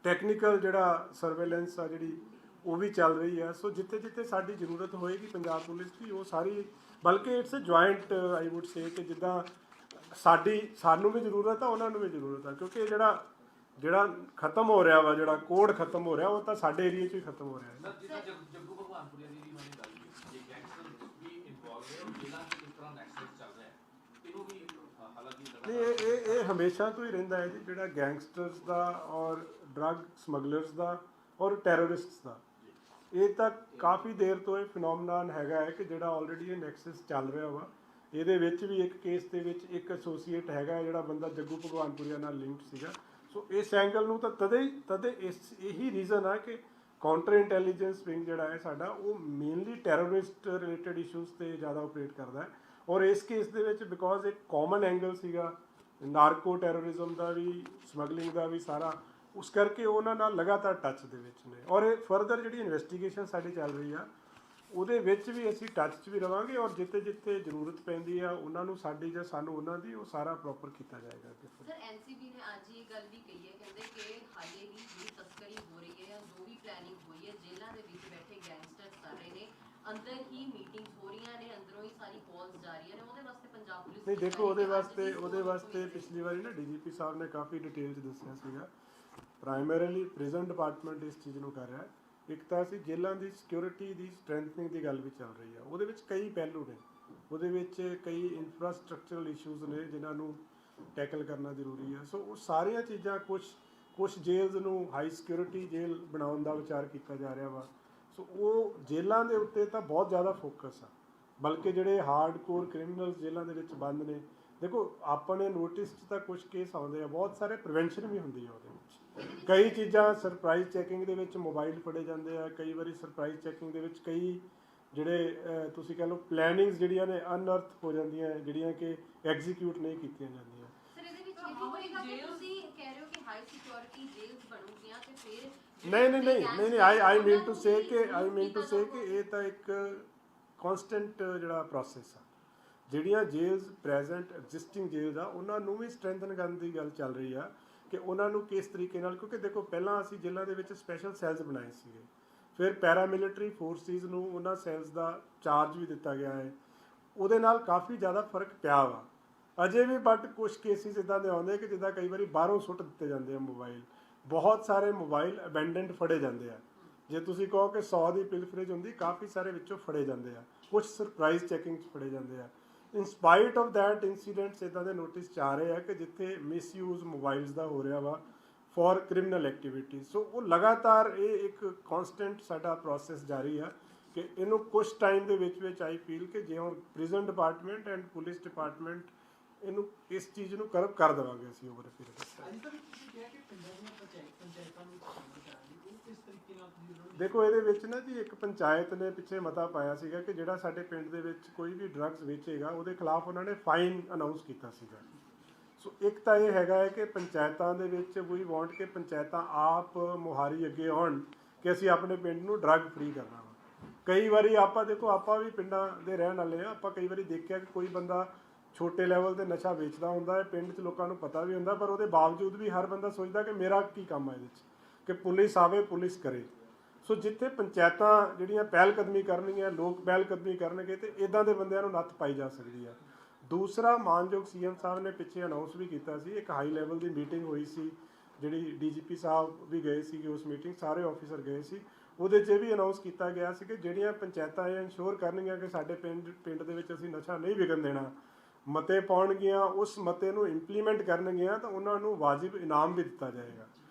[SPEAKER 1] ਟੈਕਨੀਕਲ ਜਿਹੜਾ ਸਰਵੇਲੈਂਸ ਆ ਜਿਹੜੀ ਉਹ ਵੀ ਚੱਲ ਰਹੀ ਆ। ਸੋ ਜਿੱਥੇ ਜਿੱਥੇ ਸਾਡੀ ਜ਼ਰੂਰਤ ਹੋਏਗੀ ਪੰਜਾਬ ਪੁਲਿਸ ਦੀ ਉਹ ਸਾਰੀ, ਬਲਕਿ it's a joint I would say ਕਿ ਜਿੱਦਾਂ ਸਾਨੂੰ ਵੀ ਜ਼ਰੂਰਤ ਆ ਉਹਨਾਂ ਨੂੰ ਵੀ ਜ਼ਰੂਰਤ ਆ, ਕਿਉਂਕਿ ਜਿਹੜਾ ਖਤਮ ਹੋ ਰਿਹਾ ਵਾ, ਜਿਹੜਾ ਕੋਡ ਖਤਮ ਹੋ ਰਿਹਾ ਉਹ ਤਾਂ ਸਾਡੇ ਏਰੀਆ 'ਚ ਹੀ ਖਤਮ ਹੋ ਰਿਹਾ ਹੈ।
[SPEAKER 2] ਸਰ ਜਿੱਦਾਂ ਜੱਗੂ ਭਗਵਾਨਪੁਰੀਆ ਦੀ ਵੀ ਮੈंने ਗੱਲ ਕੀਤੀ, ਇਹ ਗੈਂਗਸਟਰ ਵੀ ਇਨਵੋਲਵ ਹੈ ਔਰ ਜਿਹਨਾਂ ਦੀ ਇਸ ਤਰ੍ਹਾਂ ਨੈਕਸਸ ਚੱਲ ਰਿਹਾ ਹੈ ਇਹਨੂੰ ਵੀ ਹਾਲਾਂਕਿ
[SPEAKER 1] ਨਹੀਂ ਇਹ ਹਮੇਸ਼ਾ ਤੋਂ ਹੀ ਰਹਿੰਦਾ ਹੈ ਜੀ, ਜਿਹੜਾ ਗੈਂਗਸਟਰਸ ਦਾ ਔਰ ਡਰੱਗ ਸਮਗਲਰਸ ਦਾ ਔਰ ਟੈਰਰਿਸਟਸ ਦਾ, ਇਹ ਤਾਂ ਕਾਫੀ ਦੇਰ ਤੋਂ ਇਹ ਫਿਨੋਮਨਾਨ ਹੈਗਾ ਹੈ ਕਿ ਜਿਹੜਾ ਆਲਰੇਡੀ ਇਹ ਨੈਕਸਸ ਚੱਲ ਰਿਹਾ ਵਾ। ਇਹਦੇ ਵਿੱਚ ਵੀ ਇੱਕ ਕੇਸ ਦੇ ਵਿੱਚ ਇੱਕ ਐਸੋਸੀਏਟ ਹੈਗਾ ਜਿਹੜਾ ਬੰਦਾ ਜੱਗੂ ਭਗਵਾਨਪੁਰੀਆ ਨਾਲ ਲਿੰਕਡ ਸੀਗਾ। ਸੋ ਇਸ ਐਂਗਲ ਨੂੰ ਤਾਂ ਤਦੇ ਇਹੀ ਰੀਜ਼ਨ ਆ ਕਿ ਕਾਊਂਟਰ ਇੰਟੈਲੀਜੈਂਸ ਵਿੰਗ ਜਿਹੜਾ ਹੈ ਸਾਡਾ ਉਹ ਮੇਨਲੀ ਟੈਰਰਿਸਟ ਰਿਲੇਟਡ ਇਸ਼ੂਜ਼ ਤੇ ਜ਼ਿਆਦਾ ਆਪਰੇਟ ਕਰਦਾ ਹੈ। ਔਰ ਇਸ ਕੇਸ ਦੇ ਵਿੱਚ ਬਿਕੋਜ਼ ਇੱਕ ਕਾਮਨ ਐਂਗਲ ਸੀਗਾ ਨਾਰਕੋ ਟੈਰਰਿਜ਼ਮ ਦਾ ਵੀ, ਸਮਗਲਿੰਗ ਦਾ ਵੀ ਸਾਰਾ, ਉਸ ਕਰਕੇ ਉਹਨਾਂ ਨਾਲ ਲਗਾਤਾਰ ਟੱਚ ਦੇ ਵਿੱਚ ਨੇ। ਔਰ ਇਹ ਫਰਦਰ ਜਿਹੜੀ ਇਨਵੈਸਟੀਗੇਸ਼ਨ ਸਾਡੀ ਚੱਲ ਰਹੀ ਆ ਉਹਦੇ ਵਿੱਚ ਵੀ ਅਸੀਂ ਟੱਚ 'ਚ ਵੀ ਰਵਾਂਗੇ, ਔਰ ਜਿੱਥੇ ਜਿੱਥੇ ਜ਼ਰੂਰਤ ਪੈਂਦੀ ਆ ਉਹਨਾਂ ਨੂੰ ਸਾਡੀ ਜਾਂ ਸਾਨੂੰ ਉਹਨਾਂ ਦੀ ਉਹ ਸਾਰਾ ਪ੍ਰੋਪਰ ਕੀਤਾ ਜਾਏਗਾ।
[SPEAKER 3] ਸਰ ਐਨਸੀਬੀ ਨੇ ਅੱਜ ਇਹ ਗੱਲ ਵੀ ਕਹੀ ਹੈ, ਕਹਿੰਦੇ ਕਿ ਹਾਲੇ ਵੀ ਜਿਹੜੀ ਤਸਕਰੀ ਹੋ ਰਹੀ ਹੈ ਜਾਂ ਜੋ ਵੀ ਪਲੈਨਿੰਗ ਹੋਈ ਹੈ, ਜੇਲ੍ਹਾਂ ਦੇ ਵਿੱਚ ਬੈਠੇ ਗੈਂਗਸਟਰਸ ਕਰ ਰਹੇ ਨੇ, ਅੰਦਰ ਹੀ ਮੀਟਿੰਗਸ ਹੋ ਰਹੀਆਂ ਨੇ, ਅੰਦਰੋਂ ਹੀ ਸਾਰੀ ਕਾਲਸ ਜਾ ਰਹੀਆਂ ਨੇ, ਉਹਦੇ ਵਾਸਤੇ ਪੰਜਾਬ ਪੁਲਿਸ
[SPEAKER 1] ਨਹੀਂ ਦੇਖੋ ਉਹਦੇ ਵਾਸਤੇ ਪਿਛਲੀ ਵਾਰੀ ਨਾ ਡੀਜੀਪੀ ਸਾਹਿਬ ਨੇ ਕਾਫੀ ਡਿਟੇਲ 'ਚ ਦੱਸਿਆ ਸੀਗਾ। ਪ੍ਰਾਇਮਰੀਲੀ ਪ੍ਰਿਜ਼ਨ ਡਿਪਾਰਟਮੈਂਟ ਇਸ ਚੀਜ਼ ਨੂੰ ਕਰ ਰਿਹਾ। ਇੱਕ ਤਾਂ ਅਸੀਂ ਜੇਲ੍ਹਾਂ ਦੀ ਸਿਕਿਉਰਿਟੀ ਦੀ ਸਟਰੈਂਥਨਿੰਗ ਦੀ ਗੱਲ ਵੀ ਚੱਲ ਰਹੀ ਆ, ਉਹਦੇ ਵਿੱਚ ਕਈ ਪਹਿਲੂ ਨੇ, ਉਹਦੇ ਵਿੱਚ ਕਈ ਇਨਫਰਾਸਟ੍ਰਕਚਰਲ ਇਸ਼ੂਜ਼ ਨੇ ਜਿਨ੍ਹਾਂ ਨੂੰ ਟੈਕਲ ਕਰਨਾ ਜ਼ਰੂਰੀ ਆ। ਸੋ ਉਹ ਸਾਰੀਆਂ ਚੀਜ਼ਾਂ ਕੁਛ ਜੇਲ੍ਹ ਨੂੰ ਹਾਈ ਸਿਕਿਉਰਿਟੀ ਜੇਲ੍ਹ ਬਣਾਉਣ ਦਾ ਵਿਚਾਰ ਕੀਤਾ ਜਾ ਰਿਹਾ ਵਾ। ਸੋ ਉਹ ਜੇਲ੍ਹਾਂ ਦੇ ਉੱਤੇ ਤਾਂ ਬਹੁਤ ਜ਼ਿਆਦਾ ਫੋਕਸ ਆ, ਬਲਕਿ ਜਿਹੜੇ ਹਾਰਡਕੋਰ ਕ੍ਰਿਮੀਨਲਸ ਜੇਲ੍ਹਾਂ ਦੇ ਵਿੱਚ ਬੰਦ ਨੇ, ਦੇਖੋ ਆਪਣੇ ਨੋਟਿਸ 'ਚ ਤਾਂ ਕੁਝ ਕੇਸ ਆਉਂਦੇ ਆ, ਬਹੁਤ ਸਾਰੇ ਪ੍ਰੀਵੈਂਸ਼ਨ ਵੀ ਹੁੰਦੀ ਆ ਉਹਦੇ ਵਿੱਚ। ਕਈ ਚੀਜ਼ਾਂ ਸਰਪ੍ਰਾਈਜ਼ ਚੈਕਿੰਗ ਦੇ ਵਿੱਚ ਮੋਬਾਈਲ ਫੜੇ ਜਾਂਦੇ ਆ, ਕਈ ਵਾਰੀ ਸਰਪ੍ਰਾਈਜ਼ ਚੈਕਿੰਗ ਦੇ ਵਿੱਚ ਕਈ ਜਿਹੜੇ ਤੁਸੀਂ ਕਹਿ ਲਓ ਪਲੈਨਿੰਗਸ ਜਿਹੜੀਆਂ ਨੇ ਅਨਅਰਥ ਹੋ ਜਾਂਦੀਆਂ, ਜਿਹੜੀਆਂ ਕਿ ਐਗਜ਼ੀਕਿਊਟ ਨਹੀਂ ਕੀਤੀਆਂ ਜਾਂਦੀਆਂ।
[SPEAKER 3] ਸਰ ਇਹਦੇ ਵਿੱਚ ਇਹ ਵੀ ਹੋਏਗਾ ਕਿ ਤੁਸੀਂ ਕਹਿ ਰਹੇ ਹੋ ਕਿ ਹਾਈ ਸਿਕਿਉਰਿਟੀ ਜੇਲ੍ਸ ਬਣੂਗੀਆਂ ਤੇ ਫਿਰ
[SPEAKER 1] ਨਹੀਂ ਆਈ ਮੀਨ ਟੂ ਸੇ ਕਿ ਇਹ ਤਾਂ ਇੱਕ ਕਨਸਟੈਂਟ ਜਿਹੜਾ ਪ੍ਰੋਸੈਸ ਆ। ਜਿਹੜੀਆਂ ਜੇਲ੍ਸ ਪ੍ਰੈਜ਼ੈਂਟ ਐਗਜ਼ਿਸਟਿੰਗ ਜੇਲ੍ਸ ਆ ਉਹਨਾਂ ਨੂੰ ਵੀ ਸਟਰੈਂਥਨ ਕਰਨ ਦੀ ਗੱਲ ਚੱਲ ਰਹੀ ਆ ਕਿ ਉਹਨਾਂ ਨੂੰ ਕਿਸ ਤਰੀਕੇ ਨਾਲ, ਕਿਉਂਕਿ ਦੇਖੋ ਪਹਿਲਾਂ ਅਸੀਂ ਜੇਲ੍ਹਾਂ ਦੇ ਵਿੱਚ ਸਪੈਸ਼ਲ ਸੈੱਲਸ ਬਣਾਏ ਸੀਗੇ, ਫਿਰ ਪੈਰਾਮਿਲਟਰੀ ਫੋਰਸਿਸ ਨੂੰ ਉਹਨਾਂ ਸੈੱਲਸ ਦਾ ਚਾਰਜ ਵੀ ਦਿੱਤਾ ਗਿਆ ਹੈ, ਉਹਦੇ ਨਾਲ ਕਾਫੀ ਜ਼ਿਆਦਾ ਫਰਕ ਪਿਆ ਵਾ ਅਜੇ ਵੀ। ਬਟ ਕੁਝ ਕੇਸਿਸ ਇੱਦਾਂ ਦੇ ਆਉਂਦੇ ਕਿ ਜਿੱਦਾਂ ਕਈ ਵਾਰੀ ਬਾਹਰੋਂ ਸੁੱਟ ਦਿੱਤੇ ਜਾਂਦੇ ਆ ਮੋਬਾਈਲ, ਬਹੁਤ ਸਾਰੇ ਮੋਬਾਈਲ ਅਬੈਂਡਨਡ ਫੜੇ ਜਾਂਦੇ ਆ। ਜੇ ਤੁਸੀਂ ਕਹੋ ਕਿ 100 ਦੀ ਪਿਲਫਰੇਜ ਹੁੰਦੀ, ਕਾਫੀ ਸਾਰੇ ਵਿੱਚੋਂ ਫੜੇ ਜਾਂਦੇ ਆ, ਕੁਝ ਸਰਪ੍ਰਾਈਜ਼ ਚੈਕਿੰਗ 'ਚ ਫੜੇ ਜਾਂਦੇ ਆ। ਇਨ ਸਪਾਈਟ ਆਫ ਦੈਟ ਇਨਸੀਡੈਂਟਸ ਇੱਦਾਂ ਦੇ ਨੋਟਿਸ 'ਚ ਆ ਰਹੇ ਆ ਕਿ ਜਿੱਥੇ ਮਿਸਯੂਜ਼ ਮੋਬਾਈਲਸ ਦਾ ਹੋ ਰਿਹਾ ਵਾ ਫॉर ਕ੍ਰਿਮੀਨਲ ਐਕਟੀਵਿਟੀ। ਸੋ ਉਹ ਲਗਾਤਾਰ ਇਹ ਇੱਕ ਕਨਸਟੈਂਟ ਸਾਡਾ ਪ੍ਰੋਸੈਸ ਜਾਰੀ ਆ ਕਿ ਇਹਨੂੰ ਕੁਝ ਟਾਈਮ ਦੇ ਵਿੱਚ ਆਈ ਫੀਲ ਕਿ ਜੇ ਹੁਣ prison department and police department ਇਹਨੂੰ ਇਸ ਚੀਜ਼ ਨੂੰ ਕਰਬ ਕਰ ਦੇਵਾਂਗੇ ਅਸੀਂ over a period of time.
[SPEAKER 4] ਅੱਜ ਤੱਕ ਤੁਸੀਂ ਕਿਹਾ ਕਿ ਪਿੰਡਾਂ ਦੀਆਂ ਪੰਚਾਇਤਾਂ ਨੂੰ ਸ਼ਾਮਲ ਕਰਾਂਗੇ, ਉਹ ਕਿਸ ਤਰੀਕੇ ਨਾਲ ਤੁਸੀਂ ਉਹਨਾਂ ਨੂੰ
[SPEAKER 1] ਦੇਖੋ ਇਹਦੇ ਵਿੱਚ ਨਾ ਜੀ ਇੱਕ ਪੰਚਾਇਤ ਨੇ ਪਿੱਛੇ ਮਤਾ ਪਾਇਆ ਸੀਗਾ ਕਿ ਜਿਹੜਾ ਸਾਡੇ ਪਿੰਡ ਦੇ ਵਿੱਚ ਕੋਈ ਵੀ ਡਰੱਗਸ ਵੇਚੇਗਾ ਉਹਦੇ ਖਿਲਾਫ ਉਹਨਾਂ ਨੇ ਫਾਈਨ ਅਨਾਉਂਸ ਕੀਤਾ ਸੀਗਾ। ਸੋ ਇੱਕ ਤਾਂ ਇਹ ਹੈਗਾ ਹੈ ਕਿ ਪੰਚਾਇਤਾਂ ਦੇ ਵਿੱਚ ਵੀ ਵਾਂਟ ਕਿ ਪੰਚਾਇਤਾਂ ਆਪ ਮੁਹਾਰੀ ਅੱਗੇ ਆਉਣ ਕਿ ਅਸੀਂ ਆਪਣੇ ਪਿੰਡ ਨੂੰ ਡਰੱਗ ਫ੍ਰੀ ਕਰਨਾ ਵਾ। ਕਈ ਵਾਰੀ ਆਪਾਂ ਦੇਖੋ ਆਪਾਂ ਵੀ ਪਿੰਡਾਂ ਦੇ ਰਹਿਣ ਵਾਲੇ ਆ, ਆਪਾਂ ਕਈ ਵਾਰੀ ਦੇਖਿਆ ਕਿ ਕੋਈ ਬੰਦਾ ਛੋਟੇ ਲੈਵਲ ਤੇ ਨਸ਼ਾ ਵੇਚਦਾ ਹੁੰਦਾ ਹੈ, ਪਿੰਡ 'ਚ ਲੋਕਾਂ ਨੂੰ ਪਤਾ ਵੀ ਹੁੰਦਾ, ਪਰ ਉਹਦੇ ਬਾਵਜੂਦ ਵੀ ਹਰ ਬੰਦਾ ਸੋਚਦਾ ਕਿ ਮੇਰਾ ਕੀ ਕੰਮ ਹੈ ਇਹਦੇ 'ਚ, ਕਿ ਪੁਲਿਸ ਆਵੇ ਪੁਲਿਸ ਕਰੇ। ਸੋ ਜਿੱਥੇ ਪੰਚਾਇਤਾਂ ਜਿਹੜੀਆਂ ਪਹਿਲ ਕਦਮੀ ਕਰਨਗੀਆਂ, ਲੋਕ ਪਹਿਲ ਕਦਮੀ ਕਰਨਗੇ ਤੇ ਇਦਾਂ ਦੇ ਬੰਦਿਆਂ ਨੂੰ ਨੱਥ ਪਾਈ ਜਾ ਸਕਦੀ ਆ। ਦੂਸਰਾ ਮਾਨਯੋਗ ਸੀਐਮ ਸਾਹਿਬ ਨੇ ਪਿੱਛੇ ਅਨਾਉਂਸ ਵੀ ਕੀਤਾ ਸੀ, ਇੱਕ ਹਾਈ ਲੈਵਲ ਦੀ ਮੀਟਿੰਗ ਹੋਈ ਸੀ ਜਿਹੜੀ ਡੀਜੀਪੀ ਸਾਹਿਬ ਵੀ ਗਏ ਸੀਗੇ ਉਸ ਮੀਟਿੰਗ, ਸਾਰੇ ਆਫੀਸਰ ਗਏ ਸੀ। ਉਹਦੇ 'ਚ ਵੀ ਅਨਾਉਂਸ ਕੀਤਾ ਗਿਆ ਸੀ ਕਿ ਜਿਹੜੀਆਂ ਪੰਚਾਇਤਾਂ ਇਹ ਇਨਸ਼ੋਰ ਕਰਨਗੀਆਂ ਕਿ ਸਾਡੇ ਪਿੰਡ ਦੇ ਵਿੱਚ ਅਸੀਂ ਨਸ਼ਾ ਨਹੀਂ ਵਿਕਣ ਦੇਣਾ, ਮਤੇ ਪਾਉਣਗੀਆਂ, ਉਸ ਮਤੇ ਨੂੰ ਇੰਪਲੀਮੈਂਟ ਕਰਨਗੀਆਂ ਤਾਂ ਉਹਨਾਂ ਨੂੰ ਵਾਜਿਬ ਇਨਾਮ ਵੀ ਦਿੱਤਾ ਜਾਏਗਾ।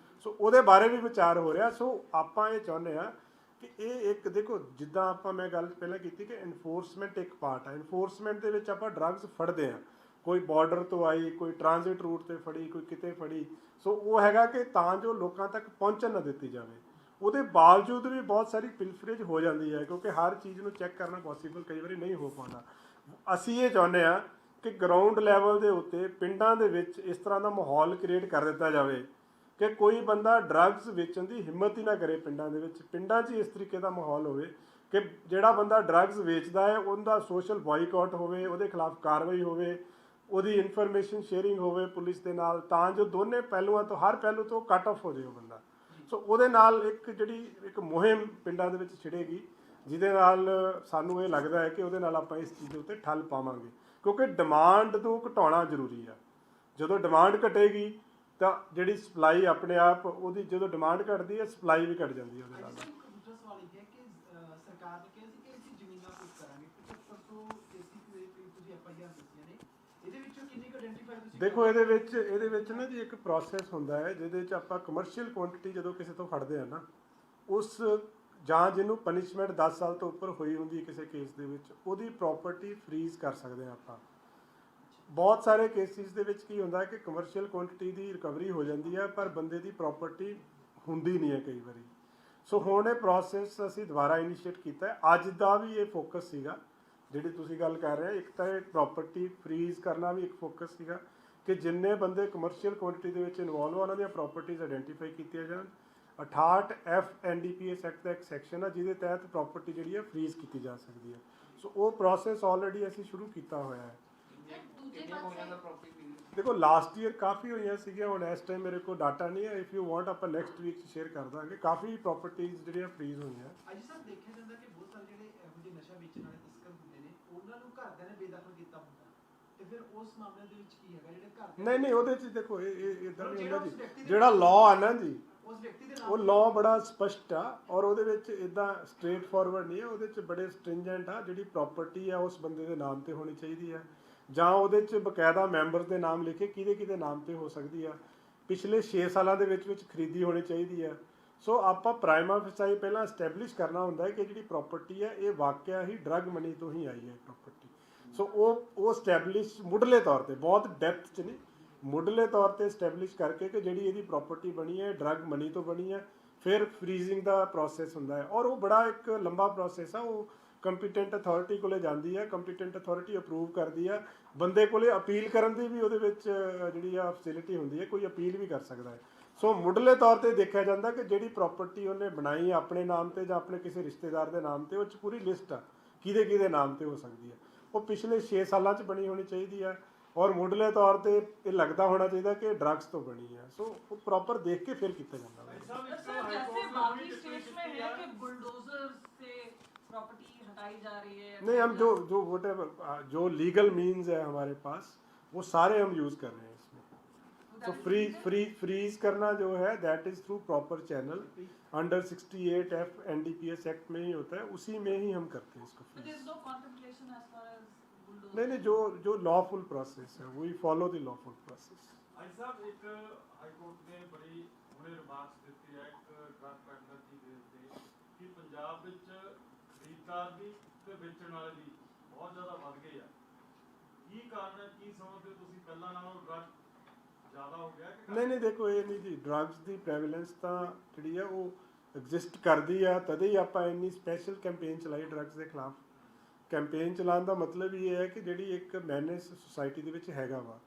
[SPEAKER 1] ਸੋ ਉਹਦੇ ਬਾਰੇ ਵੀ ਵਿਚਾਰ ਹੋ ਰਿਹਾ। ਸੋ ਆਪਾਂ ਇਹ ਚਾਹੁੰਦੇ ਹਾਂ ਕਿ ਇਹ ਇੱਕ ਦੇਖੋ ਜਿੱਦਾਂ ਆਪਾਂ ਮੈਂ ਗੱਲ ਪਹਿਲਾਂ ਕੀਤੀ ਕਿ ਇਨਫੋਰਸਮੈਂਟ ਇੱਕ ਪਾਰਟ ਹੈ। ਇਨਫੋਰਸਮੈਂਟ ਦੇ ਵਿੱਚ ਆਪਾਂ ਡਰੱਗਸ ਫੜਦੇ ਹਾਂ, ਕੋਈ ਬਾਰਡਰ ਤੋਂ ਆਈ, ਕੋਈ ਟ੍ਰਾਂਜ਼ਿਟ ਰੂਟ ਤੇ ਫੜੀ, ਕੋਈ ਕਿਤੇ ਫੜੀ। ਸੋ ਉਹ ਹੈਗਾ ਕਿ ਤਾਂ ਜੋ ਲੋਕਾਂ ਤੱਕ ਪਹੁੰਚਣ ਨਾ ਦਿੱਤੀ ਜਾਵੇ। ਉਹਦੇ ਬਾਵਜੂਦ ਵੀ ਬਹੁਤ ਸਾਰੀ ਪਿਲਫਰੇਜ ਹੋ ਜਾਂਦੀ ਹੈ ਕਿਉਂਕਿ ਹਰ ਚੀਜ਼ ਨੂੰ ਚੈੱਕ ਕਰਨਾ ਪੋਸੀਬਲ ਕਈ ਵਾਰੀ ਨਹੀਂ ਹੋ ਪਾਉਂਦਾ। ਅਸੀਂ ਇਹ ਚਾਹੁੰਦੇ ਹਾਂ ਕਿ ਗਰਾਊਂਡ ਲੈਵਲ ਦੇ ਉੱਤੇ ਪਿੰਡਾਂ ਦੇ ਵਿੱਚ ਇਸ ਤਰ੍ਹਾਂ ਦਾ ਮਾਹੌਲ ਕ੍ਰੀਏਟ ਕਰ ਦਿੱਤਾ ਜਾਵੇ ਕਿ ਕੋਈ ਬੰਦਾ ਡਰੱਗਸ ਵੇਚਣ ਦੀ ਹਿੰਮਤ ਹੀ ਨਾ ਕਰੇ। ਪਿੰਡਾਂ ਦੇ ਵਿੱਚ, ਪਿੰਡਾਂ 'ਚ ਇਸ ਤਰੀਕੇ ਦਾ ਮਾਹੌਲ ਹੋਵੇ ਕਿ ਜਿਹੜਾ ਬੰਦਾ ਡਰੱਗਸ ਵੇਚਦਾ ਹੈ ਉਹਦਾ ਸੋਸ਼ਲ ਬਾਈਕਾਟ ਹੋਵੇ, ਉਹਦੇ ਖਿਲਾਫ ਕਾਰਵਾਈ ਹੋਵੇ, ਉਹਦੀ ਇਨਫੋਰਮੇਸ਼ਨ ਸ਼ੇਅਰਿੰਗ ਹੋਵੇ ਪੁਲਿਸ ਦੇ ਨਾਲ, ਤਾਂ ਜੋ ਦੋਨੇ ਪਹਿਲੂਆਂ ਤੋਂ, ਹਰ ਪਹਿਲੂ ਤੋਂ ਕੱਟ ਆਫ ਹੋ ਜਾਏ ਉਹ ਬੰਦਾ। ਸੋ ਉਹਦੇ ਨਾਲ ਇੱਕ ਮੁਹਿੰਮ ਪਿੰਡਾਂ ਦੇ ਵਿੱਚ ਛਿੜੇਗੀ ਜਿਹਦੇ ਨਾਲ ਸਾਨੂੰ ਇਹ ਲੱਗਦਾ ਹੈ ਕਿ ਉਹਦੇ ਨਾਲ ਆਪਾਂ ਇਸ ਚੀਜ਼ ਦੇ ਉੱਤੇ ਠੱਲ ਪਾਵਾਂਗੇ ਕਿਉਂਕਿ ਡਿਮਾਂਡ ਨੂੰ ਘਟਾਉਣਾ ਜ਼ਰੂਰੀ ਆ। ਜਦੋਂ ਡਿਮਾਂਡ ਘਟੇਗੀ ਤਾਂ ਜਿਹੜੀ ਸਪਲਾਈ ਆਪਣੇ ਆਪ ਉਹਦੀ, ਜਦੋਂ ਡਿਮਾਂਡ ਘਟਦੀ ਹੈ ਸਪਲਾਈ ਵੀ ਘਟ ਜਾਂਦੀ ਹੈ ਉਹਦੇ ਨਾਲ।
[SPEAKER 4] ਦੂਸਰਾ ਸਵਾਲ ਇਹ ਹੈ ਕਿ ਸਰਕਾਰ ਨੇ ਕਿਹਾ ਸੀ ਕਿ ਅਸੀਂ ਜ਼ਮੀਨਾਂ ਕੁਝ ਕਰਾਂਗੇ, 7500 ਏਸੀ ਤੁਸੀਂ ਐਫਆਈਆਰ ਦਿੱਤੀਆਂ ਨੇ, ਇਹਦੇ ਵਿੱਚੋਂ ਕਿੰਨੀ ਕੁ ਆਇਡੈਂਟੀਫਾਈ ਤੁਸੀਂ
[SPEAKER 1] ਦੇਖੋ ਇਹਦੇ ਵਿੱਚ ਨਾ ਜੀ ਇੱਕ ਪ੍ਰੋਸੈਸ ਹੁੰਦਾ ਹੈ ਜਿਹਦੇ 'ਚ ਆਪਾਂ ਕਮਰਸ਼ੀਅਲ ਕੁਆਂਟੀਟੀ ਜਦੋਂ ਕਿਸੇ ਤੋਂ ਫੜਦੇ ਆ ਨਾ, ਉਸ ਜਾਂ ਜਿਹਨੂੰ ਪਨਿਸ਼ਮੈਂਟ 10 ਸਾਲ ਤੋਂ ਉੱਪਰ ਹੋਈ ਹੁੰਦੀ ਹੈ ਕਿਸੇ ਕੇਸ ਦੇ ਵਿੱਚ, ਉਹਦੀ ਪ੍ਰਾਪਰਟੀ ਫਰੀਜ਼ ਕਰ ਸਕਦੇ ਹਾਂ ਆਪਾਂ। ਬਹੁਤ ਸਾਰੇ ਕੇਸਿਸ ਦੇ ਵਿੱਚ ਕੀ ਹੁੰਦਾ ਕਿ ਕਮਰਸ਼ੀਅਲ ਕੁਆਂਟੀਟੀ ਦੀ ਰਿਕਵਰੀ ਹੋ ਜਾਂਦੀ ਹੈ ਪਰ ਬੰਦੇ ਦੀ ਪ੍ਰਾਪਰਟੀ ਹੁੰਦੀ ਨਹੀਂ ਹੈ ਕਈ ਵਾਰੀ। ਸੋ ਹੁਣ ਇਹ ਪ੍ਰੋਸੈਸ ਅਸੀਂ ਦੁਬਾਰਾ ਇਨੀਸ਼ੀਏਟ ਕੀਤਾ ਹੈ। ਅੱਜ ਦਾ ਵੀ ਇਹ ਫੋਕਸ ਸੀਗਾ ਜਿਹੜੀ ਤੁਸੀਂ ਗੱਲ ਕਰ ਰਹੇ ਹੋ। ਇੱਕ ਤਾਂ ਇਹ ਪ੍ਰਾਪਰਟੀ ਫਰੀਜ਼ ਕਰਨਾ ਵੀ ਇੱਕ ਫੋਕਸ ਸੀਗਾ ਕਿ ਜਿੰਨੇ ਬੰਦੇ ਕਮਰਸ਼ੀਅਲ ਕੁਆਂਟੀਟੀ ਦੇ ਵਿੱਚ ਇਨਵੋਲਵ ਆ ਉਹਨਾਂ ਦੀਆਂ ਪ੍ਰਾਪਰਟੀਜ਼ ਆਇਡੈਂਟੀਫਾਈ ਕੀਤੀਆਂ ਜਾਣ। 68 F NDPS ਐਕਟ ਦਾ ਇੱਕ ਸੈਕਸ਼ਨ ਹੈ ਜਿਹਦੇ ਤਹਿਤ ਪ੍ਰਾਪਰਟੀ ਜਿਹੜੀ ਹੈ ਫਰੀਜ਼ ਕੀਤੀ ਜਾ ਸਕਦੀ ਹੈ। ਸੋ ਉਹ ਪ੍ਰੋਸੈਸ ਆਲਰੇਡੀ ਅਸੀਂ ਸ਼ੁਰੂ ਕੀਤਾ ਹੋਇਆ ਹੈ। ਦੇਖੋ ਲਾਸਟ ਈਅਰ ਕਾਫੀ ਹੋਈਆਂ ਸੀਗੀਆਂ, ਹੁਣ ਇਸ ਟਾਈਮ ਮੇਰੇ ਕੋਲ ਡਾਟਾ ਨਹੀਂ ਹੈ। ਇਫ ਯੂ ਵਾਂਟ ਆਪਾਂ ਨੈਕਸਟ ਵੀਕ ਸ਼ੇਅਰ ਕਰ ਦਾਂਗੇ। ਕਾਫੀ ਪ੍ਰਾਪਰਟੀਜ਼ ਜਿਹੜੀਆਂ ਫਰੀਜ਼ ਹੋਈਆਂ।
[SPEAKER 4] ਅੱਜ ਸਰ ਦੇਖਿਆ ਜਾਂਦਾ ਕਿ ਬਹੁਤ ਸਾਰੇ ਜਿਹੜੇ ਇਹੋ ਜਿਹੇ ਨਸ਼ਾ ਵੇਚਣ ਵਾਲੇ ਤਸਕਰ ਹੁੰਦੇ ਨੇ ਉਹਨਾਂ ਨੂੰ ਘਰਦਿਆਂ ਨੇ ਬੇਦਖਲ ਕੀਤਾ ਹੁੰਦਾ, ਤੇ ਫਿਰ ਉਸ ਮਾਮਲੇ ਦੇ ਵਿੱਚ ਕੀ ਹੈਗਾ ਜਿਹੜੇ ਘਰ
[SPEAKER 1] ਨਹੀਂ ਉਹਦੇ 'ਚ ਦੇਖੋ ਇਹ ਇਦਾਂ ਨਹੀਂ ਹੁੰਦਾ ਜੀ। ਜਿਹੜਾ ਲਾਅ ਆ ਨਾ ਜੀ,
[SPEAKER 4] ਉਸ ਵਿਅਕਤੀ ਦੇ
[SPEAKER 1] ਉਹ ਲਾਅ ਬੜਾ ਸਪਸ਼ਟ ਆ ਔਰ ਉਹਦੇ ਵਿੱਚ ਇਦਾਂ ਸਟ੍ਰੇਟ ਫਾਰਵਰਡ ਨਹੀਂ ਹੈ। ਉਹਦੇ 'ਚ ਬੜੇ ਸਟ੍ਰਿੰਜੈਂਟ ਆ। ਜਿਹੜੀ ਪ੍ਰਾਪਰਟੀ ਆ ਉਸ ਬੰਦੇ ਦੇ ਨਾਮ ਤੇ ਹੋਣੀ ਚਾਹੀਦੀ ਆ ਜਾਂ ਉਹਦੇ 'ਚ ਬਕਾਇਦਾ ਮੈਂਬਰ ਦੇ ਨਾਮ ਲਿਖੇ ਕਿਹਦੇ ਨਾਮ ਤੇ ਹੋ ਸਕਦੀ ਆ। ਪਿਛਲੇ 6 ਸਾਲਾਂ ਦੇ ਵਿੱਚ ਖਰੀਦੀ ਹੋਣੀ ਚਾਹੀਦੀ ਆ। ਸੋ ਆਪਾਂ ਪ੍ਰਾਈਮਾ ਫੇਸਾਈ ਪਹਿਲਾਂ ਐਸਟੈਬਲਿਸ਼ ਕਰਨਾ ਹੁੰਦਾ ਹੈ ਕਿ ਜਿਹੜੀ ਪ੍ਰਾਪਰਟੀ ਹੈ ਇਹ ਵਾਕਿਆ ਹੀ ਡਰੱਗ ਮਨੀ ਤੋਂ ਹੀ ਆਈ ਹੈ ਪ੍ਰਾਪਰਟੀ। ਸੋ ਉਹ ਐਸਟੈਬਲਿਸ਼ ਮੁੱਢਲੇ ਤੌਰ ਤੇ, ਬਹੁਤ ਡੈਪਥ 'ਚ ਨਹੀਂ, ਮੁੱਢਲੇ ਤੌਰ ਤੇ ਐਸਟੈਬਲਿਸ਼ ਕਰਕੇ ਕਿ ਜਿਹੜੀ ਇਹਦੀ ਪ੍ਰਾਪਰਟੀ ਬਣੀ ਹੈ ਡਰੱਗ ਮਨੀ ਤੋਂ ਬਣੀ ਹੈ। ਫਿਰ ਫਰੀਜ਼ਿੰਗ ਦਾ ਪ੍ਰੋਸੈਸ ਹੁੰਦਾ ਹੈ ਔਰ ਉਹ ਬੜਾ ਇੱਕ ਲੰਬਾ ਪ੍ਰੋਸੈਸ ਆ। ਉਹ ਕੰਪੀਟੈਂਟ ਅਥਾਰਟੀ ਕੋਲੇ ਜਾਂਦੀ ਹੈ, ਕੰਪੀਟੈਂਟ ਅਥਾਰਟੀ ਅਪਰੂਵ ਕਰਦੀ ਆ। ਬੰਦੇ ਕੋਲੇ ਅਪੀਲ ਕਰਨ ਦੀ ਵੀ ਉਹਦੇ ਵਿੱਚ ਜਿਹੜੀ ਆ ਫੈਸਿਲਿਟੀ ਹੁੰਦੀ ਹੈ, ਕੋਈ ਅਪੀਲ ਵੀ ਕਰ ਸਕਦਾ ਹੈ। ਸੋ ਮੁੱਢਲੇ ਤੌਰ ਤੇ ਦੇਖਿਆ ਜਾਂਦਾ ਕਿ ਜਿਹੜੀ ਪ੍ਰਾਪਰਟੀ ਉਹਨੇ ਬਣਾਈ ਆਪਣੇ ਨਾਮ ਤੇ ਜਾਂ ਆਪਣੇ ਕਿਸੇ ਰਿਸ਼ਤੇਦਾਰ ਦੇ ਨਾਮ ਤੇ, ਉਹ 'ਚ ਪੂਰੀ ਲਿਸਟ ਆ ਕਿਹਦੇ ਨਾਮ ਤੇ ਹੋ ਸਕਦੀ ਹੈ। ਉਹ ਪਿਛਲੇ 6 ਸਾਲਾਂ 'ਚ ਬਣੀ ਹੋਣੀ ਚਾਹੀਦੀ ਆ ਔਰ ਮੁੱਢਲੇ ਤੌਰ ਤੇ ਇਹ ਲੱਗਦਾ ਹੋਣਾ ਚਾਹੀਦਾ ਕਿ ਡਰੱਗਸ ਤੋਂ ਬਣੀ ਹੈ। ਸੋ ਉਹ ਪ੍ਰੋਪਰ ਦੇਖ ਕੇ ਫਿਰ ਕੀਤਾ ਜਾਂਦਾ ਹੈ। नहीं, हम जो whatever जो लीगल मीन्स है हमारे पास वो सारे हम यूज़ कर रहे हैं इसमें। तो फ्रीज करना जो है that is through proper channel under 68 F NDPS act में ही होता है, उसी में ही हम करते हैं इसको। नहीं नहीं, जो लॉफुल प्रोसेस है we follow the lawful process.
[SPEAKER 5] ਅੱਜ ਸਾਹਿਬ ਇੱਕ ਹਾਈ ਕੋਰਟ ਨੇ ਬੜੀ ਹੁਣੇ ਰਿਮਾਰਕਸ ਦਿੱਤੀ ਹੈ ਇੱਕ ਡਰੱਗ ਪੈਡਲਰ ਦੀ ਬੇਸ ਤੇ ਕਿ ਪੰਜਾਬ ਵਿੱਚ ਖਰੀਦਦਾਰ ਦੀ ਤੇ ਵੇਚਣ ਵਾਲੇ ਦੀ ਬਹੁਤ ਜ਼ਿਆਦਾ ਵੱਧ ਗਈ ਆ। ਕੀ ਕਾਰਨ ਹੈ, ਕੀ ਸਮਝਦੇ ਹੋ ਤੁਸੀਂ, ਪਹਿਲਾਂ ਨਾਲੋਂ ਡਰੱਗ ਜ਼ਿਆਦਾ ਹੋ ਗਿਆ ਕਿ
[SPEAKER 1] ਨਹੀਂ ਨਹੀਂ, ਦੇਖੋ ਇਹ ਨਹੀਂ ਜੀ, ਡਰੱਗਸ ਦੀ ਪ੍ਰੈਵਲੈਂਸ ਤਾਂ ਜਿਹੜੀ ਆ ਉਹ ਐਗਜ਼ਿਸਟ ਕਰਦੀ ਆ, ਤਦੇ ਹੀ ਆਪਾਂ ਇੰਨੀ ਸਪੈਸ਼ਲ ਕੈਂਪੇਨ ਚਲਾਈ ਡਰੱਗਸ ਦੇ ਖਿਲਾਫ। ਕੈਂਪੇਨ ਚਲਾਉਣ ਦਾ ਮਤਲਬ ਇਹ ਹੈ ਕਿ ਜਿਹੜੀ ਇੱਕ ਮੈਨੇਜ ਸੁਸਾਇਟੀ ਦੇ ਵਿੱਚ ਹੈਗਾ ਵਾ,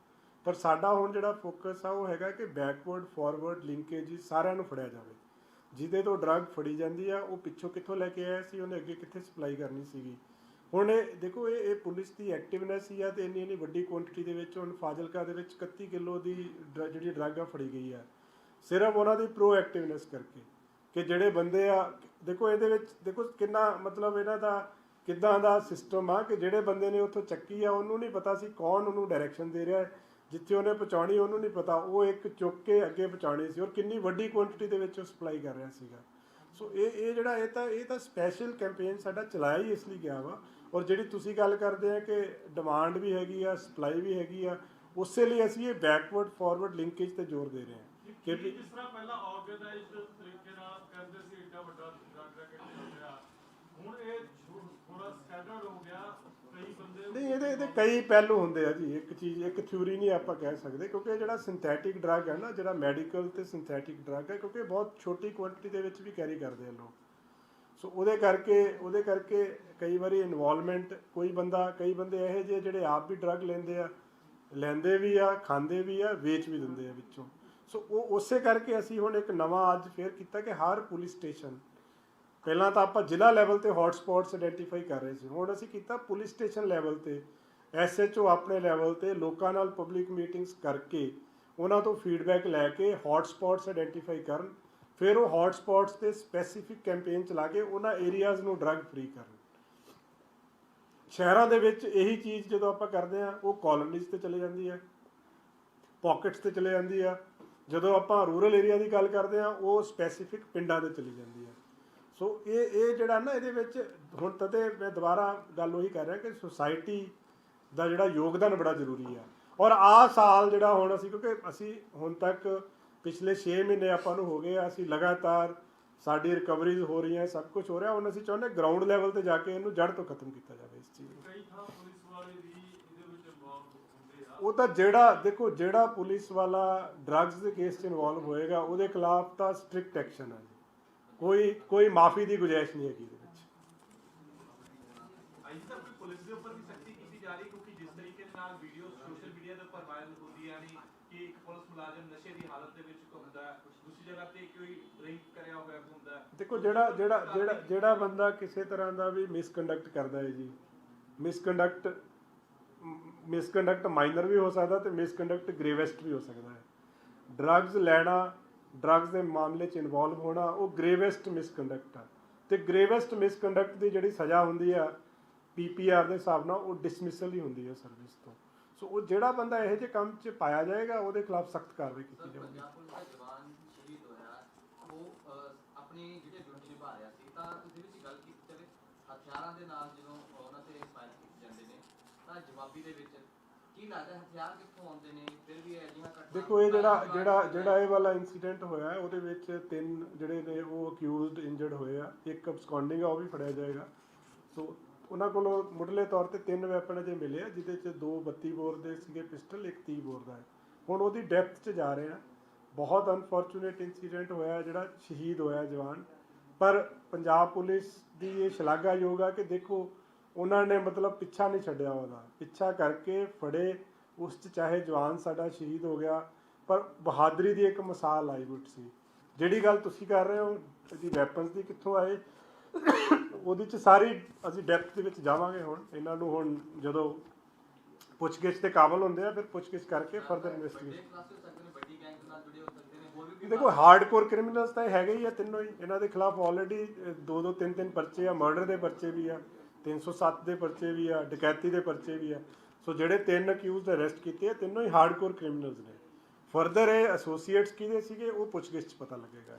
[SPEAKER 1] ਪਰ ਸਾਡਾ ਹੁਣ ਜਿਹੜਾ ਫੋਕਸ ਆ ਉਹ ਹੈਗਾ ਕਿ ਬੈਕਵਰਡ ਫਾਰਵਰਡ ਲਿੰਕੇਜ ਸਾਰਿਆਂ ਨੂੰ ਫੜਿਆ ਜਾਵੇ। ਜਿਹਦੇ ਤੋਂ ਡਰੱਗ ਫੜੀ ਜਾਂਦੀ ਆ ਉਹ ਪਿੱਛੋਂ ਕਿੱਥੋਂ ਲੈ ਕੇ ਆਇਆ ਸੀ, ਉਹਨੇ ਅੱਗੇ ਕਿੱਥੇ ਸਪਲਾਈ ਕਰਨੀ ਸੀਗੀ। ਹੁਣ ਇਹ ਦੇਖੋ, ਇਹ ਪੁਲਿਸ ਦੀ ਐਕਟਿਵਨੈਸ ਹੀ ਆ, ਤੇ ਇੰਨੀ ਵੱਡੀ ਕੁਆਂਟੀਟੀ ਦੇ ਵਿੱਚ ਹੁਣ ਫਾਜ਼ਿਲਕਾ ਦੇ ਵਿੱਚ 31 ਕਿਲੋ ਦੀ ਜਿਹੜੀ ਡਰੱਗ ਆ ਫੜੀ ਗਈ ਆ, ਸਿਰਫ ਉਹਨਾਂ ਦੀ ਪ੍ਰੋ ਐਕਟਿਵਨੈਸ ਕਰਕੇ। ਕਿ ਜਿਹੜੇ ਬੰਦੇ ਆ, ਦੇਖੋ ਇਹਦੇ ਵਿੱਚ ਦੇਖੋ ਕਿੰਨਾ ਮਤਲਬ ਇਹਨਾਂ ਦਾ ਕਿੱਦਾਂ ਦਾ ਸਿਸਟਮ ਆ ਕਿ ਜਿਹੜੇ ਬੰਦੇ ਨੇ ਉੱਥੋਂ ਚੱਕੀ ਆ ਉਹਨੂੰ ਨਹੀਂ ਪਤਾ ਸੀ ਕੌਣ ਉਹਨੂੰ ਡਾਇਰੈਕਸ਼ਨ ਦੇ ਰਿਹਾ, ਜਿੱਥੇ ਉਹਨੇ ਪਹੁੰਚਾਉਣੀ ਉਹਨੂੰ ਨਹੀਂ ਪਤਾ, ਉਹ ਇੱਕ ਚੁੱਕ ਕੇ ਅੱਗੇ ਪਹੁੰਚਾਉਣੀ ਸੀ, ਔਰ ਕਿੰਨੀ ਵੱਡੀ ਕੁਆਂਟੀਟੀ ਦੇ ਵਿੱਚ ਉਹ ਸਪਲਾਈ ਕਰ ਰਿਹਾ ਸੀਗਾ। ਸੋ ਇਹ ਜਿਹੜਾ ਇਹ ਤਾਂ ਸਪੈਸ਼ਲ ਕੈਂਪੇਨ ਸਾਡਾ ਚਲਾਇਆ ਹੀ ਇਸ ਲਈ ਗਿਆ ਵਾ। ਔਰ ਜਿਹੜੀ ਤੁਸੀਂ ਗੱਲ ਕਰਦੇ ਆ ਕਿ ਡਿਮਾਂਡ ਵੀ ਹੈਗੀ ਆ, ਸਪਲਾਈ ਵੀ ਹੈਗੀ ਆ, ਉਸੇ ਲਈ ਅਸੀਂ ਇਹ ਬੈਕਵਰਡ ਫਾਰਵਰਡ ਲਿੰਕੇਜ ਤੇ ਜ਼ੋਰ ਦੇ ਰਹੇ ਹਾਂ ਕਿ
[SPEAKER 5] ਜਿਸ ਤਰ੍ਹਾਂ ਪਹਿਲਾਂ ਆਰਗੇਨਾਈਜ਼ਡ ਤਰੀਕੇ ਨਾਲ ਕਰਦੇ ਸੀ, ਏਡਾ ਵੱਡਾ ਡਰੱਗ ਰੈਕੇਟ ਹੋ ਗਿਆ, ਹੁਣ ਇਹ ਥੋੜਾ ਸਕੈਟਰਡ ਹੋ ਗਿਆ, ਕਈ ਬੰਦੇ
[SPEAKER 1] ਨਹੀਂ, ਇਹਦੇ ਕਈ ਪਹਿਲੂ ਹੁੰਦੇ ਆ ਜੀ। ਇੱਕ ਚੀਜ਼, ਇੱਕ ਥਿਊਰੀ ਨਹੀਂ ਆਪਾਂ ਕਹਿ ਸਕਦੇ, ਕਿਉਂਕਿ ਜਿਹੜਾ ਸਿੰਥੈਟਿਕ ਡਰੱਗ ਹੈ ਨਾ, ਜਿਹੜਾ ਮੈਡੀਕਲ ਤੇ ਸਿੰਥੈਟਿਕ ਡਰੱਗ ਹੈ, ਕਿਉਂਕਿ ਬਹੁਤ ਛੋਟੀ ਕੁਆਂਟੀਟੀ ਦੇ ਵਿੱਚ ਵੀ ਕੈਰੀ ਕਰਦੇ ਆ ਲੋਕ। ਸੋ ਉਹਦੇ ਕਰਕੇ ਕਈ ਵਾਰੀ ਇਨਵੋਲਵਮੈਂਟ, ਕਈ ਬੰਦੇ ਇਹੋ ਜਿਹੇ ਜਿਹੜੇ ਆਪ ਵੀ ਡਰੱਗ ਲੈਂਦੇ ਵੀ ਆ, ਖਾਂਦੇ ਵੀ ਆ, ਵੇਚ ਵੀ ਦਿੰਦੇ ਆ ਵਿੱਚੋਂ। ਸੋ ਉਹ ਉਸੇ ਕਰਕੇ ਅਸੀਂ ਹੁਣ ਇੱਕ ਨਵਾਂ ਅੱਜ ਫੇਰ ਕੀਤਾ ਕਿ ਹਰ ਪੁਲਿਸ ਸਟੇਸ਼ਨ, ਪਹਿਲਾਂ ਤਾਂ ਆਪਾਂ ਜ਼ਿਲ੍ਹਾ ਲੈਵਲ ਤੇ ਹੌਟ ਸਪੌਟਸ ਆਇਡੈਂਟੀਫਾਈ ਕਰ ਰਹੇ ਸੀ, ਹੁਣ ਅਸੀਂ ਕੀਤਾ ਪੁਲਿਸ ਸਟੇਸ਼ਨ ਲੈਵਲ ਤੇ, SHO ਆਪਣੇ ਲੈਵਲ ਤੇ ਲੋਕਾਂ ਨਾਲ ਪਬਲਿਕ ਮੀਟਿੰਗਸ ਕਰਕੇ ਉਹਨਾਂ ਤੋਂ ਫੀਡਬੈਕ ਲੈ ਕੇ ਹੌਟ ਸਪੌਟਸ ਆਇਡੈਂਟੀਫਾਈ ਕਰਨ, ਫਿਰ ਉਹ ਹੌਟ ਸਪੌਟਸ ਤੇ ਸਪੈਸੀਫਿਕ ਕੈਂਪੇਨ ਚਲਾ ਕੇ ਉਹਨਾਂ ਏਰੀਆਜ਼ ਨੂੰ ਡਰੱਗ ਫ੍ਰੀ ਕਰਨ। ਸ਼ਹਿਰਾਂ ਦੇ ਵਿੱਚ ਇਹੀ ਚੀਜ਼ ਜਦੋਂ ਆਪਾਂ ਕਰਦੇ ਆ, ਉਹ ਕਾਲੋਨੀਜ਼ ਤੇ ਚਲੇ ਜਾਂਦੀ ਹੈ, ਪਾਕਟਸ ਤੇ ਚਲੇ ਜਾਂਦੀ ਆ। ਜਦੋਂ ਆਪਾਂ ਰੂਰਲ ਏਰੀਆ ਦੀ ਗੱਲ ਕਰਦੇ ਆ, ਉਹ ਸਪੈਸੀਫਿਕ ਪਿੰਡਾਂ ਦੇ ਚਲੀ ਜਾਂਦੀ ਆ। ਸੋ ਇਹ ਜਿਹੜਾ ਨਾ, ਇਹਦੇ ਵਿੱਚ ਹੁਣ ਤਦੇ ਮੈਂ ਦੁਬਾਰਾ ਗੱਲ ਉਹੀ ਕਰ ਰਿਹਾ ਕਿ ਸੁਸਾਇਟੀ ਦਾ ਜਿਹੜਾ ਯੋਗਦਾਨ ਬੜਾ ਜ਼ਰੂਰੀ ਆ। ਔਰ ਆਹ ਸਾਲ ਜਿਹੜਾ ਹੁਣ ਕਿਉਂਕਿ ਅਸੀਂ ਹੁਣ ਤੱਕ ਪਿਛਲੇ 6 ਮਹੀਨੇ ਆਪਾਂ ਨੂੰ ਹੋ ਗਏ ਆ, ਅਸੀਂ ਲਗਾਤਾਰ ਸਾਡੀ ਰਿਕਵਰੀਜ਼ ਹੋ ਰਹੀਆਂ, ਸਭ ਕੁਝ ਹੋ ਰਿਹਾ। ਹੁਣ ਅਸੀਂ ਚਾਹੁੰਦੇ ਗਰਾਊਂਡ ਲੈਵਲ ਤੇ ਜਾ ਕੇ ਇਹਨੂੰ ਜੜ ਤੋਂ ਖਤਮ ਕੀਤਾ ਜਾਵੇ ਇਸ ਚੀਜ਼ ਨੂੰ।
[SPEAKER 5] ਕਈ ਥਾਂ ਪੁਲਿਸ ਵਾਲੇ ਵੀ ਇਹਦੇ ਵਿੱਚ ਇਨਵੋਲਵ ਹੁੰਦੇ ਆ।
[SPEAKER 1] ਉਹ ਤਾਂ ਜਿਹੜਾ ਪੁਲਿਸ ਵਾਲਾ ਡਰੱਗਸ ਦੇ ਕੇਸ 'ਚ ਇਨਵੋਲਵ ਹੋਏਗਾ ਉਹਦੇ ਖਿਲਾਫ ਤਾਂ ਸਟ੍ਰਿਕਟ ਐਕਸ਼ਨ ਹੈ ਜੀ, ਕੋਈ ਮਾਫੀ ਦੀ ਗੁੰਜਾਇਸ਼ ਨਹੀਂ ਹੈਗੀ ਇਹਦੇ ਵਿੱਚ।
[SPEAKER 2] ਅੱਜ ਤੱਕ ਕੋਈ ਪੁਲਿਸ ਦੇ ਉੱਪਰ ਵੀ ਸਖਤੀ ਕੀਤੀ ਜਾ ਰਹੀ, ਕਿਉਂਕਿ ਜਿਸ ਤਰੀਕੇ ਦੇ ਨਾਲ ਵੀਡੀਓ ਸੋਸ਼ਲ ਮੀਡੀਆ ਦੇ ਉੱਪਰ ਵਾਇਰਲ ਹੁੰਦੀਆਂ ਨੇ ਕਿ ਇੱਕ ਪੁਲਿਸ ਮੁਲਾਜ਼ਮ ਨਸ਼ੇ ਦੀ ਹਾਲਤ ਦੇ ਵਿੱਚ ਘੁੰਮਦਾ ਹੈ, ਦੂਸਰੀ ਜਗ੍ਹਾ ਤੇ ਕੋਈ ਡਰਿੰਕ ਕਰਿਆ ਹੋਇਆ ਹੁੰਦਾ ਹੈ।
[SPEAKER 1] ਦੇਖੋ ਜਿਹੜਾ ਬੰਦਾ ਕਿਸੇ ਤਰ੍ਹਾਂ ਦਾ ਵੀ ਮਿਸਕੰਡਕਟ ਕਰਦਾ ਹੈ ਜੀ, ਮਿਸਕੰਡਕਟ ਮਾਈਨਰ ਵੀ ਹੋ ਸਕਦਾ ਤੇ ਮਿਸਕੰਡਕਟ ਗ੍ਰੇਵੈਸਟ ਵੀ ਹੋ ਸਕਦਾ ਹੈ। ਡਰੱਗਸ ਲੈਣਾ, ਡਰੱਗਸ ਦੇ ਮਾਮਲੇ 'ਚ ਇਨਵੋਲਵ ਹੋਣਾ, ਉਹ ਗ੍ਰੇਵੈਸਟ ਮਿਸਕੰਡਕਟ ਆ, ਤੇ ਗ੍ਰੇਵੈਸਟ ਮਿਸਕੰਡਕਟ ਦੀ ਜਿਹੜੀ ਸਜ਼ਾ ਹੁੰਦੀ ਆ PPR ਦੇ ਹਿਸਾਬ ਨਾਲ ਉਹ ਡਿਸਮਿਸਲ ਹੀ ਹੁੰਦੀ ਹੈ ਸਰਵਿਸ ਤੋਂ। ਸੋ ਉਹ ਜਿਹੜਾ ਬੰਦਾ ਇਹੋ ਜਿਹੇ ਕੰਮ 'ਚ ਪਾਇਆ ਜਾਏਗਾ ਉਹਦੇ ਖਿਲਾਫ ਸਖਤ ਕਾਰਵਾਈ ਕੀਤੀ ਜਾਵੇਗੀ।
[SPEAKER 6] ਪੰਜਾਬ ਪੁਲਿਸ ਦਾ ਜਵਾਨ ਸ਼ਹੀਦ ਹੋਇਆ, ਉਹ ਆਪਣੀ ਜਿਹੜੀ ਡਿਊਟੀ ਨਿਭਾ ਰਿਹਾ ਸੀ, ਤਾਂ ਉਹਦੇ ਵਿੱਚ ਗੱਲ ਕੀਤੀ ਜਾਵੇ ਹਥਿਆਰਾਂ ਦੇ ਨਾਲ ਜਦੋਂ ਉਹਨਾਂ ਤੇ ਫਾਇਰ ਕੀਤੇ ਜਾਂਦੇ ਨੇ ਤਾਂ ਜਵਾਬੀ ਦੇ ਵਿੱਚ ਕੀ ਲੱਗਦਾ ਹਥਿਆਰ ਕਿੱਥੋਂ ਆਉਂਦੇ ਨੇ? ਫਿਰ ਵੀ ਅਜਿਹਾ ਘਟਨਾ
[SPEAKER 1] ਦੇਖੋ, ਇਹ ਜਿਹੜਾ ਇਹ ਵਾਲਾ ਇਨਸੀਡੈਂਟ ਹੋਇਆ ਉਹਦੇ ਵਿੱਚ 3 ਜਿਹੜੇ ਨੇ ਉਹ ਅਕਿਊਜ਼ਡ ਇੰਜਰਡ ਹੋਏ ਆ, ਇੱਕ ਅਬਸਕੌਂਡਿੰਗ ਆ, ਉਹ ਵੀ ਫੜਿਆ ਜਾਏਗਾ। ਸੋ ਉਹਨਾਂ ਕੋਲੋਂ ਮੁੱਢਲੇ ਤੌਰ ਤੇ 3 ਵੈਪਨ ਅਜੇ ਮਿਲੇ ਆ, ਜਿਹਦੇ 'ਚ 2 32 ਬੋਰ ਦੇ ਸੀਗੇ ਪਿਸਟਲ, ਇੱਕ 30 ਬੋਰ ਦਾ ਹੈ। ਹੁਣ ਉਹਦੀ ਡੈਪਥ 'ਚ ਜਾ ਰਹੇ ਆ। ਬਹੁਤ ਅਨਫੋਰਚੂਨੇਟ ਇਨਸੀਡੈਂਟ ਹੋਇਆ ਜਿਹੜਾ ਸ਼ਹੀਦ ਹੋਇਆ ਜਵਾਨ, ਪਰ ਪੰਜਾਬ ਪੁਲਿਸ ਦੀ ਇਹ ਸ਼ਲਾਘਾਯੋਗ ਆ ਕਿ ਦੇਖੋ ਉਹਨਾਂ ਨੇ ਮਤਲਬ ਪਿੱਛਾ ਨਹੀਂ ਛੱਡਿਆ, ਉਹਦਾ ਪਿੱਛਾ ਕਰਕੇ ਫੜੇ, ਉਸ 'ਚ ਚਾਹੇ ਜਵਾਨ ਸਾਡਾ ਸ਼ਹੀਦ ਹੋ ਗਿਆ, ਪਰ ਬਹਾਦਰੀ ਦੀ ਇੱਕ ਮਿਸਾਲ ਆਈਵੁੱਡ ਸੀ। ਜਿਹੜੀ ਗੱਲ ਤੁਸੀਂ ਕਰ ਰਹੇ ਹੋ ਇਹਦੀ ਵੈਪਨਸ ਦੀ ਕਿੱਥੋਂ ਆਏ, ਉਹਦੇ 'ਚ ਸਾਰੀ ਅਸੀਂ ਡੈਪਥ ਦੇ ਵਿੱਚ ਜਾਵਾਂਗੇ। ਹੁਣ ਇਹਨਾਂ ਨੂੰ ਹੁਣ ਜਦੋਂ ਪੁੱਛਗਿੱਛ ਤੇ ਕਾਬਲ ਹੁੰਦੇ ਆ, ਫਿਰ ਪੁੱਛਗਿੱਛ ਕਰਕੇ ਫਰਦਰ ਇਨਵੈਸਟੀਗੇਸ਼ਨ। ਦੇਖੋ, ਹਾਰਡਕੋਰ ਕ੍ਰਿਮੀਨਲਸ ਤਾਂ ਇਹ ਹੈਗੇ ਹੀ ਆ ਤਿੰਨੋਂ ਹੀ। ਇਹਨਾਂ ਦੇ ਖਿਲਾਫ ਆਲਰੇਡੀ 2-2 3-3 ਪਰਚੇ ਆ, ਮਰਡਰ ਦੇ ਪਰਚੇ ਵੀ ਆ, 307 ਦੇ ਪਰਚੇ ਵੀ ਆ, ਡਕੈਤੀ ਦੇ ਪਰਚੇ ਵੀ ਆ। ਸੋ ਜਿਹੜੇ 3 ਅਕਿਊਜ਼ਡ ਅਰੈਸਟ ਕੀਤੇ ਆ, ਤਿੰਨੋਂ ਹੀ ਹਾਰਡਕੋਰ ਕ੍ਰਿਮੀਨਲਸ ਨੇ। ਫਰਦਰ ਇਹ ਐਸੋਸੀਏਟਸ ਕਿਹਦੇ ਸੀਗੇ ਉਹ ਪੁੱਛਗਿੱਛ 'ਚ ਪਤਾ ਲੱਗੇਗਾ।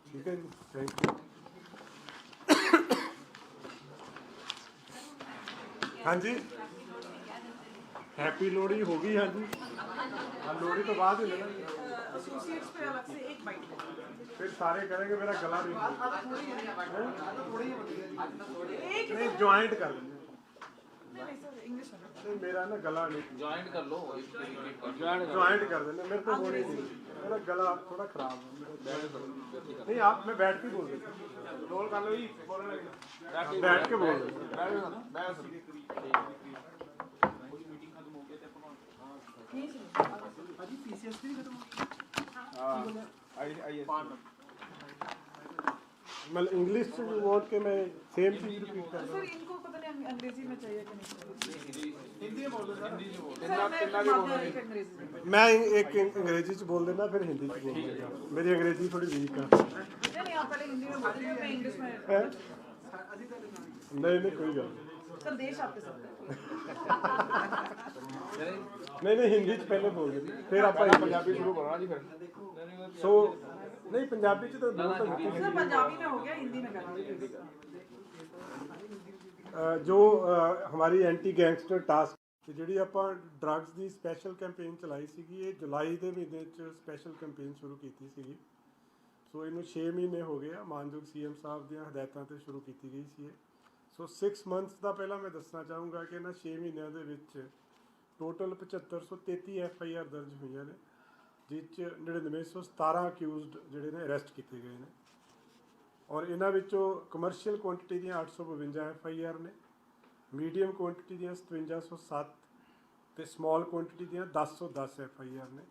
[SPEAKER 1] ਠੀਕ ਹੈ ਜੀ, ਥੈਂਕ ਯੂ। ਹਾਂਜੀ हैप्पी लोहड़ी हो गई। हाँ जी हाँ, लोहड़ी तो बाद ही लेना,
[SPEAKER 7] एसोसिएट्स पे अलग से एक बाइट लेना।
[SPEAKER 1] फिर सारे करेंगे, मेरा गला नहीं
[SPEAKER 7] एक
[SPEAKER 1] नहीं ज्वाइंट कर लेंगे।
[SPEAKER 7] नहीं सर इंग्लिश में
[SPEAKER 1] नहीं मेरा ना गला नहीं,
[SPEAKER 2] ज्वाइंट कर लो
[SPEAKER 1] ज्वाइंट कर देना, मेरे को बोल नहीं, मेरा गला थोड़ा खराब है मेरा। नहीं आप, मैं बैठ के बोल देता, रोल कर लो जी, बोलने लगे बैठ के बोल देता।
[SPEAKER 7] नहीं सर
[SPEAKER 4] अजी पीसीएस भी खत्म हो
[SPEAKER 1] मतलब इंग्लिश वर्ड के मैं सेम चीज रिपीट कर रहा
[SPEAKER 7] सर इनको पता नहीं अंग्रेजी में चाहिए कि नहीं
[SPEAKER 4] हिंदी में बोल दो सर।
[SPEAKER 7] सर मैं एक अंग्रेजी में
[SPEAKER 1] हूँ। मैं एक अंग्रेजी च बोल देना, फिर हिंदी च बोल देना, मेरी अंग्रेजी थोड़ी वीक है।
[SPEAKER 7] नहीं आप पहले हिंदी में बोलिए मैं इंग्लिश में
[SPEAKER 1] हैं?
[SPEAKER 4] अजी तक
[SPEAKER 1] नहीं नहीं कोई गल
[SPEAKER 7] सर देश आपके साथ है।
[SPEAKER 1] नहीं हिंदी च पहले बोल देते, फिर आप पंजाबी शुरू करना जी। फिर सो नहीं पंजाबी च तो बोल तो ਦਿੱਤੀ
[SPEAKER 7] सर पंजाबी में हो गया, हिंदी में करना।
[SPEAKER 1] ਜੋ ਹਮਾਰੀ ਐਂਟੀ ਗੈਂਗਸਟਰ ਟਾਸਕ ਤੇ ਜਿਹੜੀ ਆਪਾਂ ਡਰੱਗਸ ਦੀ ਸਪੈਸ਼ਲ ਕੈਂਪੇਨ ਚਲਾਈ ਸੀਗੀ, ਇਹ ਜੁਲਾਈ ਦੇ ਮਹੀਨੇ 'ਚ ਸਪੈਸ਼ਲ ਕੈਂਪੇਨ ਸ਼ੁਰੂ ਕੀਤੀ ਸੀਗੀ। ਸੋ ਇਹਨੂੰ 6 ਮਹੀਨੇ ਹੋ ਗਏ ਆ, ਮਾਨਯੋਗ ਸੀਐਮ ਸਾਹਿਬ ਦੀਆਂ ਹਦਾਇਤਾਂ ਤੇ ਸ਼ੁਰੂ ਕੀਤੀ ਗਈ ਸੀ ਇਹ। ਸੋ 6 ਮੰਥਸ ਦਾ ਪਹਿਲਾਂ ਮੈਂ ਦੱਸਣਾ ਚਾਹੂੰਗਾ ਕਿ ਇਹਨਾਂ 6 ਮਹੀਨਿਆਂ ਦੇ ਵਿੱਚ ਟੋਟਲ 7533 FIR ਦਰਜ ਹੋਈਆਂ ਨੇ, ਜਿਸ 'ਚ 9917 ਅਕਿਊਜ਼ਡ ਜਿਹੜੇ ਨੇ ਅਰੈਸਟ ਕੀਤੇ ਗਏ ਨੇ। ਔਰ ਇਹਨਾਂ ਵਿੱਚੋਂ ਕਮਰਸ਼ੀਅਲ ਕੁਆਂਟੀਟੀ ਦੀਆਂ 852 FIR ਨੇ, ਮੀਡੀਅਮ ਕੁਆਂਟੀਟੀ ਦੀਆਂ 5707 ਤੇ ਸਮਾਲ ਕੁਆਂਟੀਟੀ ਦੀਆਂ 1010 FIR ਨੇ।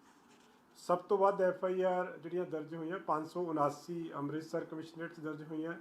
[SPEAKER 1] ਸਭ ਤੋਂ ਵੱਧ FIR ਜਿਹੜੀਆਂ ਦਰਜ ਹੋਈਆਂ 579 ਅੰਮ੍ਰਿਤਸਰ ਕਮਿਸ਼ਨਰੇਟ 'ਚ ਦਰਜ ਹੋਈਆਂ,